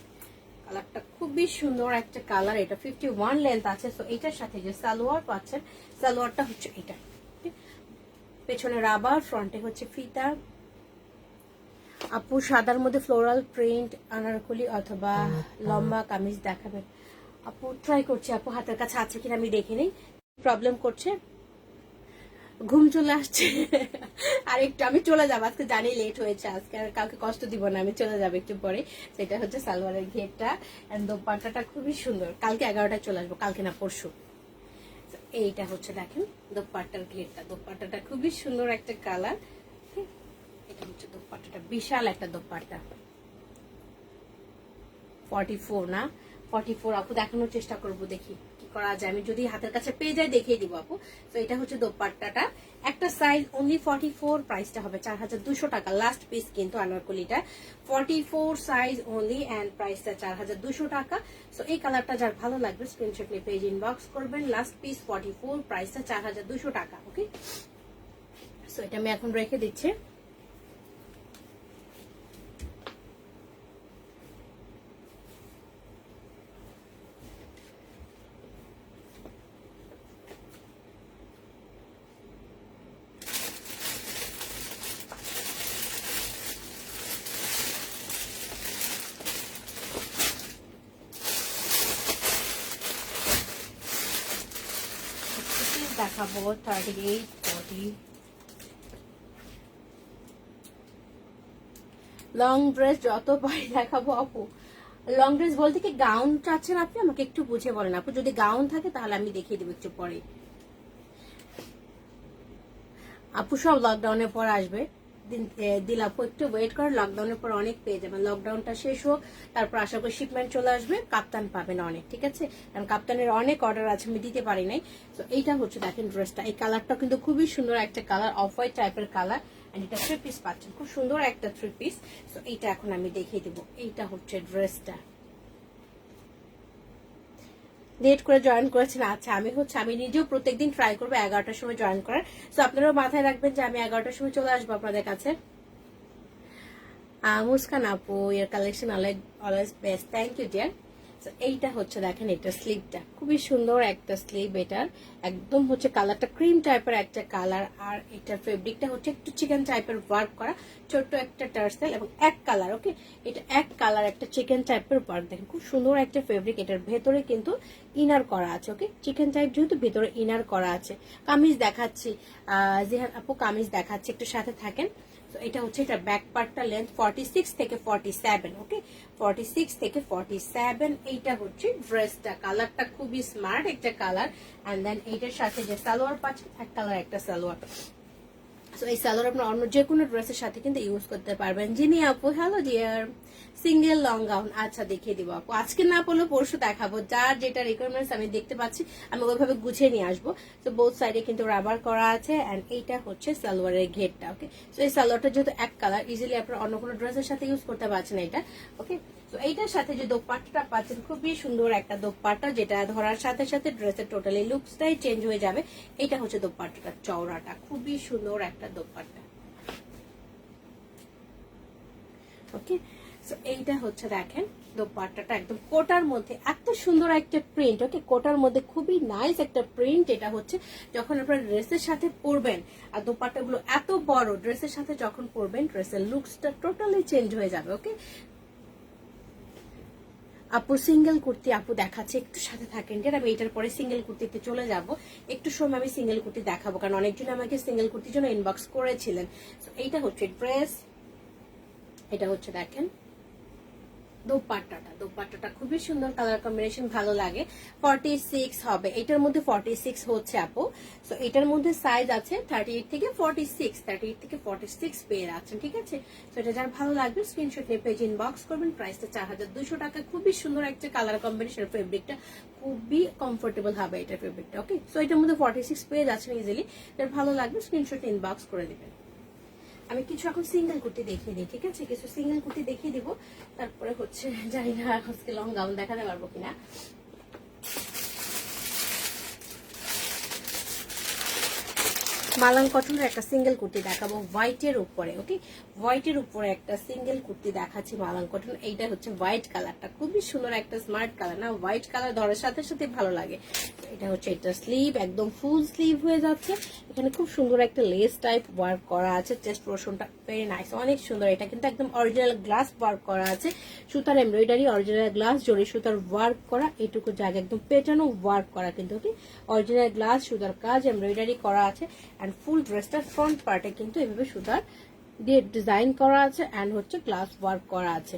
কালারটা খুবই সুন্দর একটা কালার, এটা 51 লেন্থ আছে। সো এটার সাথে যে সালোয়ার পাচ্ছেন, সালোয়ারটা হচ্ছে এটা, পেছনে রাবার, ফ্রন্টে হচ্ছে ফিতা। আপু সাদার মধ্যে ফ্লোরাল প্রিন্ট আনারকলি অথবা লম্বা কামিজ দেখাবেন আপু? ট্রাই করছি আপু, হাতের কাছে আছে কিনা আমি দেখে নেই। প্রবলেম করছে, ঘুম চলে আসছে আর একটু আমি চলে যাবো, আজকে জানি লেট হয়েছে, আজকে আর কাউকে কষ্ট দিব না, আমি চলে যাবো একটু পরে। সেটা হচ্ছে সালোয়ারের ঘেরটা, দোপাট্টাটা খুবই সুন্দর। কালকে 11টায় চলে আসবো, কালকে না পরশু। এইটা হচ্ছে দেখেন দোপাট্টার ঘেরটা, দোপাট্টাটা খুবই সুন্দর একটা কালার। এটা হচ্ছে দোপাট্টাটা, বিশাল একটা দোপাট্টা। 44 না, 44 আপু দেখানোর চেষ্টা করবো, দেখি কি করা যায়, আমি যদি হাতের কাছে পেয়ে যাই দেখিয়ে দিব আপু। তো এটা হচ্ছে দোপাট্টাটা, একটা সাইজ অনলি 44, প্রাইসটা হবে 4200 টাকা, লাস্ট পিস কিন্তু আনারকলিটা 44 সাইজ অনলি, এন্ড প্রাইসটা 4200 টাকা। সো এই কালারটা যার ভালো লাগবে স্ক্রিনশট নিয়ে পেজ ইনবক্স করবেন, লাস্ট পিস 44, প্রাইসটা 4200 টাকা। ওকে, সো এটা আমি এখন রেখে দিচ্ছি। দেখাবো 38, 40 লং ড্রেস যত পারি দেখাবো আপু। লং ড্রেস বলতে কি গাউন চাচ্ছেন আপনি? আমাকে একটু বুঝে বলেন আপু, যদি গাউন থাকে তাহলে আমি দেখিয়ে দেবো একটু পরে। আপু সব লকডাউনের পর আসবে, দিল আপু একটু ওয়েট করে, লকডাউনের পর অনেক পেয়ে যাবেন, লকডাউনটা শেষ হোক, তারপর আশা করি শিপমেন্ট চলে আসবে, কাপ্তান পাবেন অনেক, ঠিক আছে? কারণ কাপ্তানের অনেক অর্ডার আছে, আমি দিতে পারি নাই। তো এইটা হচ্ছে দেখেন ড্রেসটা, এই কালারটা কিন্তু খুবই সুন্দর একটা কালার, অফ হোয়াইট টাইপের কালার, এন্ড এটা থ্রি পিস পাচ্ছেন, খুব সুন্দর একটা থ্রি পিস। তো এইটা এখন আমি দেখিয়ে দেবো, এইটা হচ্ছে ড্রেসটা। লেট করে জয়েন করেছেন, আচ্ছা আমি নিজেও প্রত্যেকদিন ট্রাই করবো 11টার সময় জয়েন করার। তো আপনারাও মাথায় রাখবেন যে আমি 11টার সময় চলে আসবো আপনাদের কাছে। মুস্কান আপু, your collection always best, thank you dear. এইটা হচ্ছে দেখেন, এটা স্লিভটা খুবই সুন্দর একটা স্লিভ, এটার একদম হচ্ছে কালারটা ক্রিম টাইপের একটা কালার, আর এটার ফেব্রিকটা হচ্ছে একটু চিকেন টাইপের ওয়ার্ক করা, ছোট্ট একটা টার্সেল এবং এক কালার। ওকে, এটা এক কালার একটা চিকেন টাইপের ওয়ার্ক, দেখেন খুব সুন্দর একটা ফেব্রিক। এটার ভেতরে কিন্তু ইনার করা আছে, ওকে চিকেন টাইপ যেহেতু ভেতরে ইনার করা আছে। কামিজ দেখাচ্ছি জিহান আপু, কামিজ দেখাচ্ছি, একটু সাথে থাকেন। তো এটা হচ্ছে এটা ব্যাক পার্টটা লেন্থ 46 থেকে 47, ওকে 46 থেকে 47। এইটা হচ্ছে ড্রেসটা, কালারটা খুবই স্মার্ট একটা কালার। এন্ড দেন এইটার সাথে যে সালোয়ার পাচ্ছেন, এক কালার একটা সালোয়ার। সো এই সালোয়ার আপনার অন্য যে কোনো ড্রেসের সাথে কিন্তু ইউজ করতে পারবেন। যিনি আপু, hello dear, single long gown, আচ্ছা দেখিয়ে দিব আপু, আজকে না পড়লেও পরশু দেখাবো, যার যেটা রিকোয়ারমেন্টস আমি দেখতে পাচ্ছি আমি ওইভাবে গুছিয়ে নিয়ে আসবো। তো বোথ সাইডে কিন্তু রাবার করা আছে। এন্ড এইটা হচ্ছে সালোয়ারের ঘেরটা, ওকে। তো এই সালোয়ারটা যেহেতু এক কালার, ইজিলি আপনার অন্য কোনো ড্রেসের সাথে ইউজ করতে পারছেন এটা, ওকে। তো এইটার সাথে যে দোপাট্টাটা পাচ্ছেন, খুবই সুন্দর একটা দোপাট্টা, যেটা ধরার সাথে সাথে ড্রেসের টোটালি লুকসটাই চেঞ্জ হয়ে যাবে। এটা হচ্ছে দোপাট্টাটা, চওড়াটা খুবই সুন্দর একটা দোপাট্টা, ওকে। সো এইটা হচ্ছে দেখেন দোপাট্টাটা একদম কোটার মধ্যে, এত সুন্দর একটা প্রিন্ট, ওকে। কোটার মধ্যে খুবই নাইস একটা প্রিন্ট। এটা হচ্ছে যখন আপনারা ড্রেসের সাথে পরবেন, আর দোপাট্টাগুলো এত বড়, ড্রেসের সাথে যখন পরবেন ড্রেসের লুকসটা টোটালি চেঞ্জ হয়ে যাবে, ওকে। আপু সিঙ্গেল কুর্তি আপু দেখাচ্ছে, একটু সাথে থাকেন, যে আমি এটার পরে সিঙ্গেল কুর্তিতে চলে যাব। একটু সময় আমি সিঙ্গেল কুর্তি দেখাবো, কারণ অনেকজন আমাকে সিঙ্গেল কুর্তির জন্য ইনবক্স করেছিলেন। এইটা হচ্ছে ড্রেস, এটা হচ্ছে দেখেন দোপাট্টাটা খুবই সুন্দর, কালার কম্বিনেশন ভালো লাগে। 46 হবে, এটার মধ্যে 46 হচ্ছে আপু। সো এটার মধ্যে সাইজ আছে 38 থেকে 46, 38 থেকে 46 পেয়ে যাচ্ছেন, ঠিক আছে। সো এটা যার ভালো লাগবে স্ক্রিনশট নিয়ে পেজ ইনবক্স করবেন। প্রাইসটা 4200 টাকা, খুবই সুন্দর একটা কালার কম্বিনেশন, ফেব্রিকটা খুবই কমফোর্টেবল হবে এটা ফেব্রিকটা, ওকে। সো এটার মধ্যে 46 পেয়ে যাচ্ছেন ইজিলি, যার ভালো লাগবে স্ক্রিনশট ইনবক্স করে দিবেন। আমি কিছু এখন সিঙ্গেল কুর্তি দেখিয়ে দিই, ঠিক আছে, কিছু সিঙ্গেল কুর্তি দেখিয়ে দিব, তারপরে হচ্ছে জানি না আজকে লং গাউন দেখাতে পারবো কিনা। মালান কটনের একটা সিঙ্গেল কুর্তি দেখাবো হোয়াইটের উপরে, ওকে। হোয়াইটের উপরে একটা সিঙ্গেল কুর্তি দেখাচ্ছি মালান কটন। এইটা হচ্ছে হোয়াইট কালারটা, খুবই সুন্দর একটা স্মার্ট কালার না, হোয়াইট কালার ধরার সাথে সাথে ভালো লাগে। এটা হচ্ছে এটা স্লিভ, একদম ফুল স্লিভ হয়ে যাচ্ছে। এখানে খুব সুন্দর একটা লেস টাইপ ওয়ার্ক করা আছে, চেস্ট পোর্শনটা ভেরি নাইস, অনেক সুন্দর। এটা কিন্তু একদম অরিজিনাল গ্লাস ওয়ার্ক করা আছে, সুতার এমব্রয়ডারি, অরিজিনাল গ্লাস জড়ি সুতার ওয়ার্ক করা, এটুকু জায়গা একদম পেটানো ওয়ার্ক করা, কিন্তু ওকে অরিজিনাল গ্লাস সুতার কাজ এমব্রয়ডারি করা আছে। এন্ড ফুল ড্রেসটা ফ্রন্ট পার্টে কিন্তু এভাবে সুতার দিয়ে ডিজাইন করা আছে, এন্ড হচ্ছে গ্লাস ওয়ার্ক করা আছে।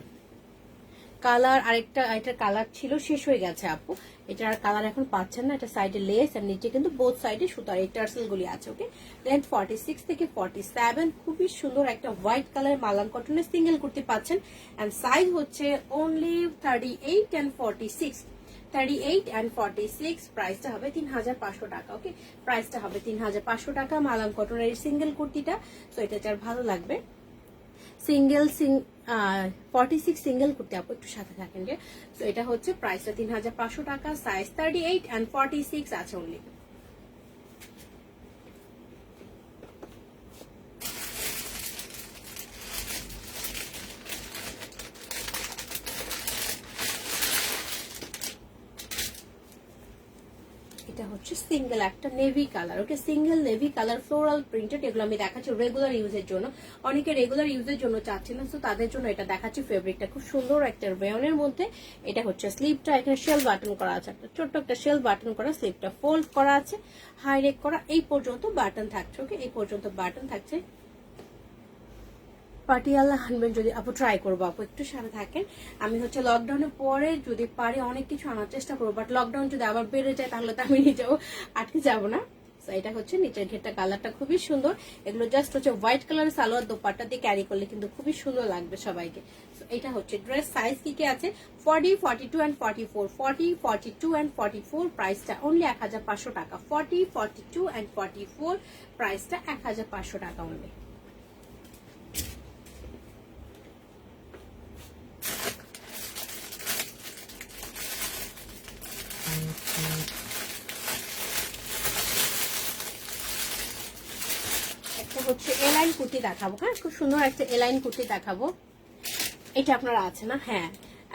কালার আরেকটা, এটার কালার ছিল শেষ হয়ে গেছে আপু, এটার কালার এখন পাচ্ছেন না। এটা সাইডে লেস আর নিচে কিন্তু বোথ সাইডে সুতার এই টার্সেল গুলি আছে, ওকে। লেন্থ 46 থেকে 47, খুবই সুন্দর একটা হোয়াইট কালার মালান কটনের সিঙ্গেল কুর্তি পাচ্ছেন। এন্ড সাইজ হচ্ছে অনলি 38 and 46, 38 and 46। প্রাইসটা হবে 3500 টাকা, ওকে। প্রাইসটা হবে 3500 টাকা মালান কটনের এই সিঙ্গেল কুর্তিটা। সো এটা যার ভালো লাগবে, সিঙ্গেল 46 সিঙ্গেল কুর্তি আপু একটু সাথে থাকেন যে। তো এটা হচ্ছে প্রাইসটা 3500 টাকা, সাইজ 38 and 46 আছে অনলি। এটা হচ্ছে সিঙ্গেল একটা navy colour, okay. Single navy colour floral printed, এগুলো আমি দেখাচ্ছি রেগুলার ইউজের জন্য। অনেকে রেগুলার ইউজের জন্য চাচ্ছেন না, তো তাদের জন্য এটা দেখাচ্ছি। ফেব্রিকটা খুব সুন্দর একটা রেয়নের মধ্যে। এটা হচ্ছে স্লিভটা, এখানে শেল বাটন করা আছে, একটা ছোট্ট একটা শেল বাটন করা, স্লিভটা ফোল্ড করা আছে, হাই নেক করা, এই পর্যন্ত বাটন থাকছে, ওকে। এই পর্যন্ত বাটন থাকছে। পাটিয়ালা আনবেন যদি আপু, ট্রাই করবো আপু, একটু সাথে থাকেন। আমি হচ্ছে লকডাউনের পরে যদি পারি অনেক কিছু আনার চেষ্টা করবো, বাট লকডাউন যদি আবার বেড়ে যায় তাহলে তো আমি নিজেও আটকে যাবো না। এটা হচ্ছে নিচের ঘেরটা, কালারটা খুবই সুন্দর। এগুলো জাস্ট হচ্ছে হোয়াইট কালারের সালোয়ার দোপাট্টা দিয়ে ক্যারি করলে কিন্তু খুবই সুন্দর লাগবে সবাইকে। এটা হচ্ছে ড্রেস, সাইজ কি কি আছে 40, 42 and 44, 40, 42 and 44। প্রাইসটা অনলি 1500 টাকা, 40, 42 and 44। প্রাইসটা 1500 টাকা অনলি। একটা হচ্ছে এলাইন কুর্তি দেখাবো, হ্যাঁ, খুব সুন্দর একটা এলাইন কুর্তি দেখাবো। এটা আপনারা আছে না, হ্যাঁ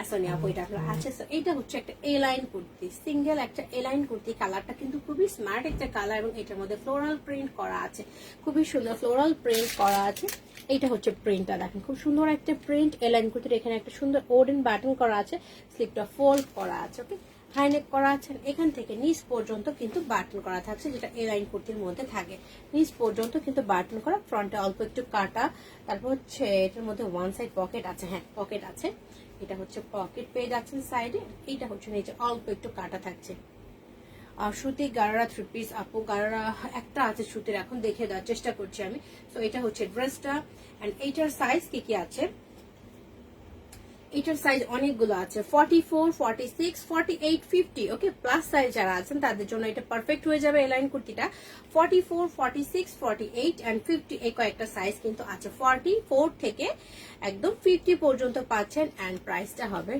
আসলে আপু এটা আপনার আছে। এটা হচ্ছে একটা এলাইন কুর্তি, সিঙ্গেল একটা এলাইন কুর্তি। কালারটা কিন্তু খুবই স্মার্ট একটা কালার, এবং এটার মধ্যে ফ্লোরাল প্রিন্ট করা আছে, খুবই সুন্দর ফ্লোরাল প্রিন্ট করা আছে। এইটা হচ্ছে প্রিন্টটা দেখেন, খুব সুন্দর একটা প্রিন্ট এলাইন কুর্তির। এখানে একটা সুন্দর ওডেন বাটন করা আছে, স্লিপটা ফোল্ড করা আছে, ওকে। হাইনেক করা আছে। এখান থেকে নিচ পর্যন্ত কিন্তু বাটন করা থাকছে, যেটা এ লাইন কুর্তির মধ্যে থাকে। নিচ পর্যন্ত কিন্তু বাটন করা, ফ্রন্টে অল্প একটু কাটা। তারপর হচ্ছে এটার মধ্যে ওয়ান সাইড পকেট আছে, হ্যাঁ পকেট আছে। এটা হচ্ছে পকেট পেয়ে যাচ্ছেন সাইডে। এইটা হচ্ছে নিচে অল্প একটু কাটা থাকছে। আর সুতি গারারা 3 পিস আপু, গারারা একটা আছে সুতির, এখন দেখে দেওয়ার চেষ্টা করছি আমি। তো এটা হচ্ছে ড্রেসটা। এন্ড এইটার সাইজ কি কি আছে, এটার সাইজ অনেকগুলো আছে, 44, 46, 48, 50। ওকে, প্লাস সাইজ যারা আছেন তাদের জন্য এটা পারফেক্ট হয়ে যাবে এই লাইন কুর্তিটা। 44, 46, 48 এন্ড 50 এই কয়েকটা সাইজ কিন্তু আছে। 44 থেকে একদম 50 পর্যন্ত পাচ্ছেন। এন্ড প্রাইসটা হবে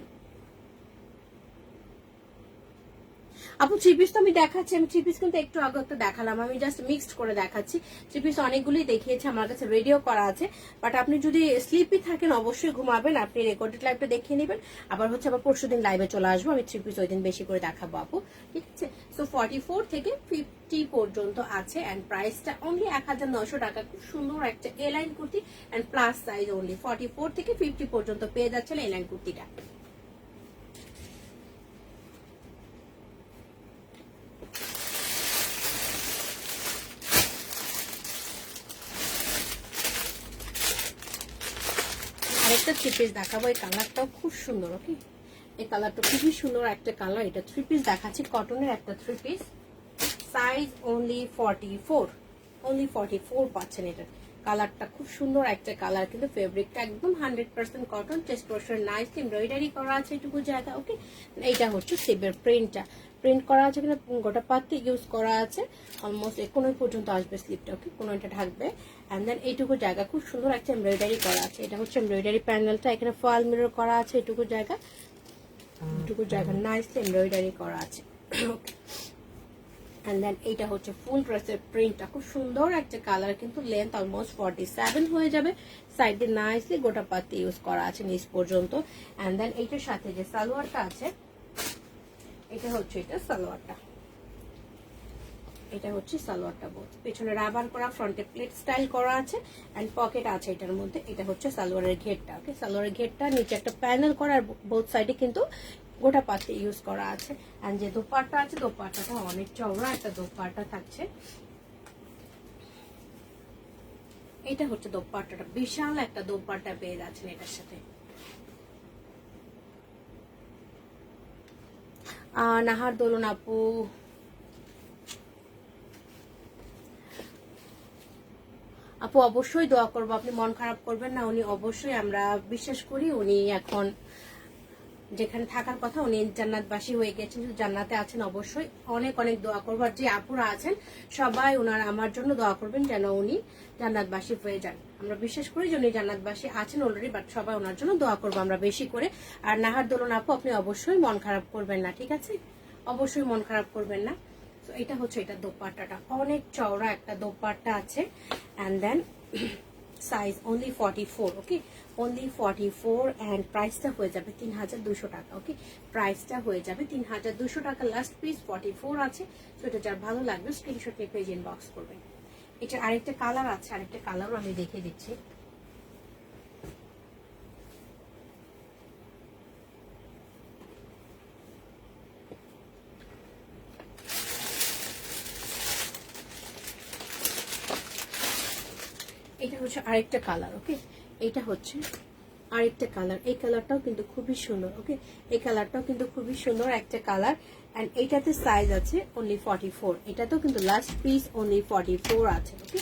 আপু 3 পিস তো আমি দেখাচ্ছি, আমি 3 পিস কিন্তু একটু আগে একটা দেখালাম, আমি জাস্ট মিক্সড করে দেখাচ্ছি। 3 পিস অনেকগুলোই দেখিয়েছি, আমার কাছে রেডিও করা আছে। বাট আপনি যদি স্লিপি থাকেন অবশ্যই ঘুমাবেন, আপনি রেকর্ডেড লাইভটা দেখিয়ে নেবেন। আবার হচ্ছে আবার পরশুদিন লাইভে চলে আসবো, আমি 3 পিস ওই দিন বেশি করে দেখাবো আপু, ঠিক আছে। সো 44 থেকে 50 পর্যন্ত আছে। এন্ড প্রাইসটা অনলি 1900 টাকা। খুব সুন্দর একটা A line kurti and plus size only 44 থেকে 50 পর্যন্ত পেয়ে যাচ্ছেন এই লাইন কুর্তিটা। আরেকটা 3 পিস দেখাবো, এই কালারটাও খুব সুন্দর। ওকে, এই কালারটা খুবই সুন্দর একটা কালার। এটা 3 পিস দেখাচ্ছি, কটনের একটা 3 পিস, সাইজ অনলি 44, অনলি 44 পাচ্ছেন। এটা কালারটা খুব সুন্দর একটা কালার, কিন্তু ফেব্রিকটা একদম 100% cotton. Chest portion nicely embroidery করা আছে এটুকু জায়গা। ওকে, এইটা হচ্ছে সিবের প্রিন্টটা, প্রিন্ট করা আছে কিনা গোটা পাতি ইউজ করা আছে। অলমোস্ট 19 পর্যন্ত আসবে স্লিপটা। ওকে, কোনো এটা ঢাকবে। এন্ড দেন এইটুকু জায়গা খুব সুন্দর একটা এমব্রয়ডারি করা আছে। এটা হচ্ছে এমব্রয়ডারি প্যানেলটা, এখানে ফয়েল মিরর করা আছে এটুকু জায়গা, এটুকু জায়গা নাইসলি এমব্রয়ডারি করা আছে। ওকে, এন্ড দেন এইটা হচ্ছে ফুল ড্রেসের প্রিন্টটা, খুব সুন্দর একটা কালার, কিন্তু লেন্থ অলমোস্ট 47 হয়ে যাবে। সাইডে নাইসলি গোটা পাতি ইউজ করা আছে নিচ পর্যন্ত। এন্ড দেন এইটার সাথে যে সালোয়ারটা আছে, এটা হচ্ছে এটা সালোয়ারটা, এটা হচ্ছে সালোয়ারটা। বোথ পেছনে রাবার করা, ফ্রন্টে প্লেট স্টাইল করা আছে এন্ড পকেট আছে এটার মধ্যে। এটা হচ্ছে সালোয়ারের ঘেরটা। ওকে, সালোয়ারের ঘেরটা নিচে একটা প্যানেল করা, বোথ সাইডে কিন্তু গোটা পাতি ইউজ করা আছে। এন্ড যে দোপাট্টা আছে, দোপাট্টাটা অনেক চওড়া একটা দোপাট্টা থাকছে। এটা হচ্ছে দোপাট্টাটা, বিশাল একটা দোপাট্টা পেয়ে যাচ্ছেন এটার সাথে। নাহার দোলন আপু, আপু অবশ্যই দোয়া করবো, আপনি মন খারাপ করবেন না। উনি অবশ্যই, আমরা বিশ্বাস করি উনি এখন যেখানে থাকার কথা উনি জান্নাতবাসী হয়ে গেছেন, জান্নাতে আছেন। অবশ্যই অনেক অনেক দোয়া করবো। আর যে আপুরা আছেন সবাই ওনার আমার জন্য দোয়া করবেন যেন উনি জান্নাতবাসী হয়ে যান। আমরা বিশ্বাস করি যে উনি জান্নাতবাসী আছেন অলরেডি, বাট সবাই ওনার জন্য দোয়া করবো আমরা বেশি করে। আর নাহার দোলন আপু, আপনি অবশ্যই মন খারাপ করবেন না, ঠিক আছে, অবশ্যই মন খারাপ করবেন না। তো এটা হচ্ছে এটা দোপাট্টাটা, অনেক চওড়া একটা দোপাট্টা আছে। And then size only 44। Okay, only 44 and প্রাইসটা হয়ে যাবে 3200 টাকা। ওকে, প্রাইসটা হয়ে যাবে 3200 টাকা। লাস্ট পিস 44 আছে। তো এটা যার ভালো লাগবে স্ক্রিনশট নিয়ে পেজ ইনবক্স করবেন। এটা আরেকটা কালার আছে, আরেকটা কালারও আমি দেখিয়ে দিচ্ছি। এটা হচ্ছে আরেকটা কালার। ওকে, এটা হচ্ছে আরেকটা কালার, এই কালারটাও কিন্তু খুবই সুন্দর। ওকে, এই কালারটাও কিন্তু খুবই সুন্দর একটা কালার। এন্ড এইটাতে সাইজ আছে অনলি 44। এটাতেও কিন্তু লাস্ট পিস অনলি 44 আছে। ওকে,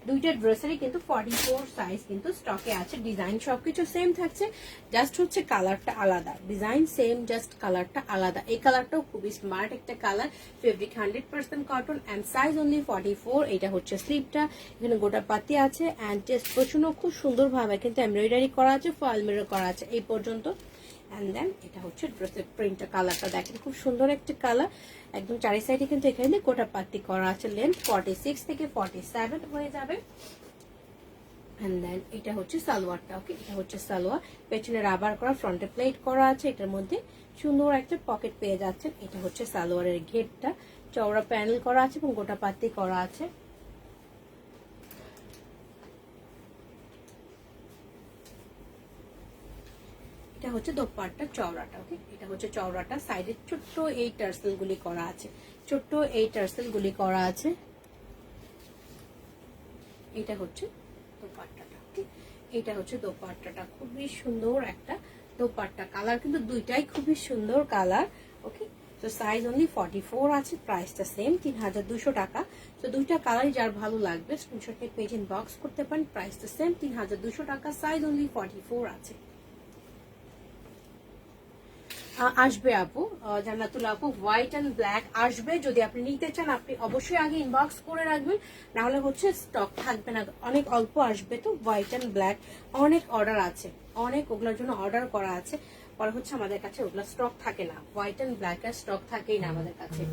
দুইটা ড্রেসেরই কিন্তু 44 সাইজ কিন্তু স্টকে আছে। ডিজাইন সবকিছু সেম থাকছে, জাস্ট হচ্ছে কালারটা আলাদা। ডিজাইন সেম, জাস্ট কালারটা আলাদা। এই কালারটাও খুবই স্মার্ট একটা colour, fabric 100% cotton and size only 44। এটা হচ্ছে স্লিপটা, এখানে গোটা পাতি আছে এন্ড চেস্ট পোর্শনও খুব সুন্দরভাবে কিন্তু এমব্রয়ডারি করা আছে, ফয়েল মিরর করা আছে এই পর্যন্ত। এন্ড দেন এটা হচ্ছে ড্রেসের প্রিন্টটা, কালারটা দেখেন খুব সুন্দর একটা কালার। একদম চারি সাইডে কিন্তু এখানে গোটা পাতি করা আছে। লেন্থ 46 থেকে 47 হয়ে যাবে। এন্ড দেন এটা হচ্ছে সালোয়ারটা। ওকে, এটা হচ্ছে সালোয়ার, পেছনে রাবার করা, ফ্রন্টে প্লেট করা আছে। এটার মধ্যে সুন্দর একটা পকেট পেয়ে যাচ্ছেন। এটা হচ্ছে সালোয়ারের ঘেরটা, চওড়া প্যানেল করা আছে এবং গোটা পাতি করা আছে। এটা হচ্ছে দোপাট্টা চওড়াটা। ওকে, এটা হচ্ছে চওড়াটা, সাইডে ছোট্ট এই টার্সেল গুলি করা আছে, ছোট্ট এই টার্সেল গুলি করা আছে। এটা হচ্ছে দোপাট্টাটা। ওকে, এটা হচ্ছে দোপাট্টাটা, খুবই সুন্দর একটা দোপাট্টা। কালার কিন্তু দুইটাই খুবই সুন্দর কালার। ওকে, তো সাইজ অনলি 44 আছে, প্রাইসটা সেম 3200 টাকা। তো দুইটা কালারই যার ভালো লাগবে স্ক্রিনশট নিয়ে পেজ ইনবক্স করতে পারেন। প্রাইসটা সেম 3200 টাকা, সাইজ অনলি 44 আছে। আসবে আপু, জান্নাতুল আপু, হোয়াইট এন্ড ব্ল্যাক আসবে। যদি আপনি নিতে চান আপনি অবশ্যই আগে ইনবক্স করে রাখবেন, না হলে হচ্ছে স্টক থাকবে না, অনেক অল্প আসবে। তো হোয়াইট এন্ড ব্ল্যাক অনেক অর্ডার আছে, অনেক ওগুলোর জন্য অর্ডার করা আছে, পরে হচ্ছে আমাদের কাছে ওগুলো স্টক থাকে না। হোয়াইট এন্ড ব্ল্যাক এর স্টক থাকেই না আমাদের কাছে।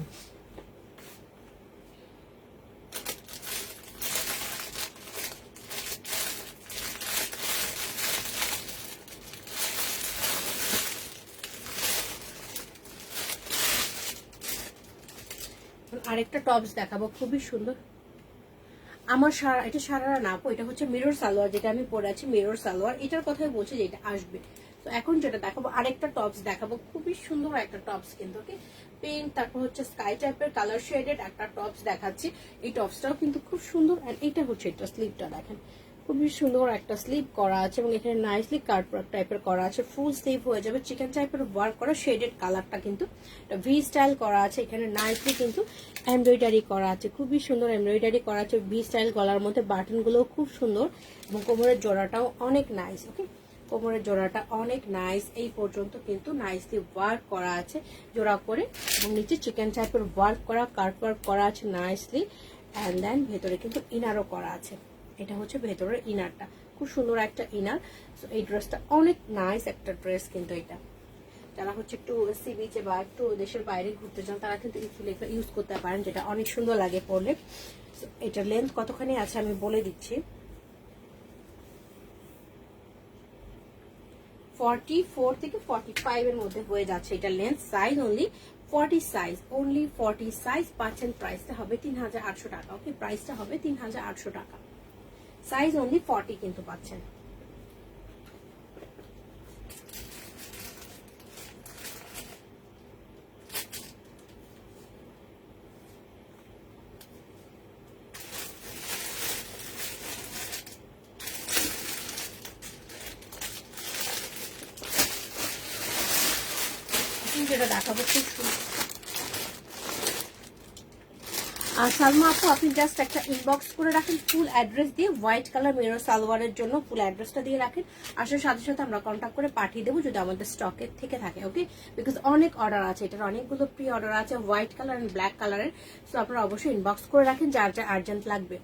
আরেকটা টপস দেখাবো, খুবই সুন্দর। আমার এটা সারারা না আপু, এটা হচ্ছে মিরর সালোয়ার, যেটা আমি পরে আছি মিরর সালোয়ার, এটার কথাই বলছি যে এটা আসবে। তো এখন যেটা দেখাবো আরেকটা টপস দেখাবো, খুবই সুন্দর একটা টপস কিন্তু। ওকে, পিঙ্ক, তারপর হচ্ছে স্কাই টাইপের কালার শেডেড একটা টপস দেখাচ্ছি। এই টপসটাও কিন্তু খুব সুন্দর। এন্ড এটা হচ্ছে এটা স্লিভটা দেখেন, খুবই সুন্দর একটা স্লিভ করা আছে এবং এখানে নাইসলি কার্ডওয়ার্ক টাইপের করা আছে, ফুল স্লিভ হয়ে যাবে, চিকেন টাইপের ওয়ার্ক করা, শেডেড কালারটা কিন্তু ভি স্টাইল করা আছে। এখানে নাইসলি কিন্তু এমব্রয়ডারি করা আছে, খুবই সুন্দর এমব্রয়ডারি করা আছে ভি স্টাইল গলার মধ্যে, বাটন গুলো খুব সুন্দর এবং কোমরের জোড়াটাও অনেক নাইস। ওকে, কোমরের জোড়াটা অনেক নাইস, এই পর্যন্ত কিন্তু নাইসলি ওয়ার্ক করা আছে জোড়া করে, এবং নিচে চিকেন টাইপের ওয়ার্ক করা, কার্ডওয়ার্ক করা আছে নাইসলি। অ্যান্ড দেন ভেতরে কিন্তু ইনারও করা আছে। এটা হচ্ছে ভেতরের ইনারটা, খুব সুন্দর একটা ইনার। সো এই ড্রেসটা অনেক নাইস একটা ড্রেস কিন্তু। এটা যারা হচ্ছে একটু সি বিচে বা একটু দেশের বাইরে ঘুরতে চান তারা কিন্তু ইউজ করতে পারেন, যেটা অনেক সুন্দর লাগে পরলে। এটার লেন্থ কতখানি আছে আমি বলে দিচ্ছি, 44 থেকে 45 এর মধ্যে হয়ে যাচ্ছে এটা length. Size only 40 size, only 40 size পাচ্ছেন। প্রাইসটা হবে 3800 টাকা। ওকে, প্রাইসটা হবে 3800 টাকা, সাইজ অনলি 40 কিন্তু পাচ্ছেন। যেটা দেখাবো খুব সুন্দর। আর সালমা আপু, আপনি জাস্ট একটা ইনবক্স করে রাখেন ফুল অ্যাড্রেস দিয়ে, হোয়াইট কালার মিরর সালোয়ারের জন্য ফুল অ্যাড্রেসটা দিয়ে রাখেন। আসার সাথে সাথে আমরা কন্ট্যাক্ট করে পাঠিয়ে দেবো যদি আমাদের স্টকের থেকে থাকে। ওকে, বিকজ অনেক অর্ডার আছে, এটার অনেকগুলো প্রি অর্ডার আছে হোয়াইট কালার এন্ড ব্ল্যাক কালারের। সো আপনারা অবশ্যই ইনবক্স করে রাখেন যার যা আর্জেন্ট লাগবে।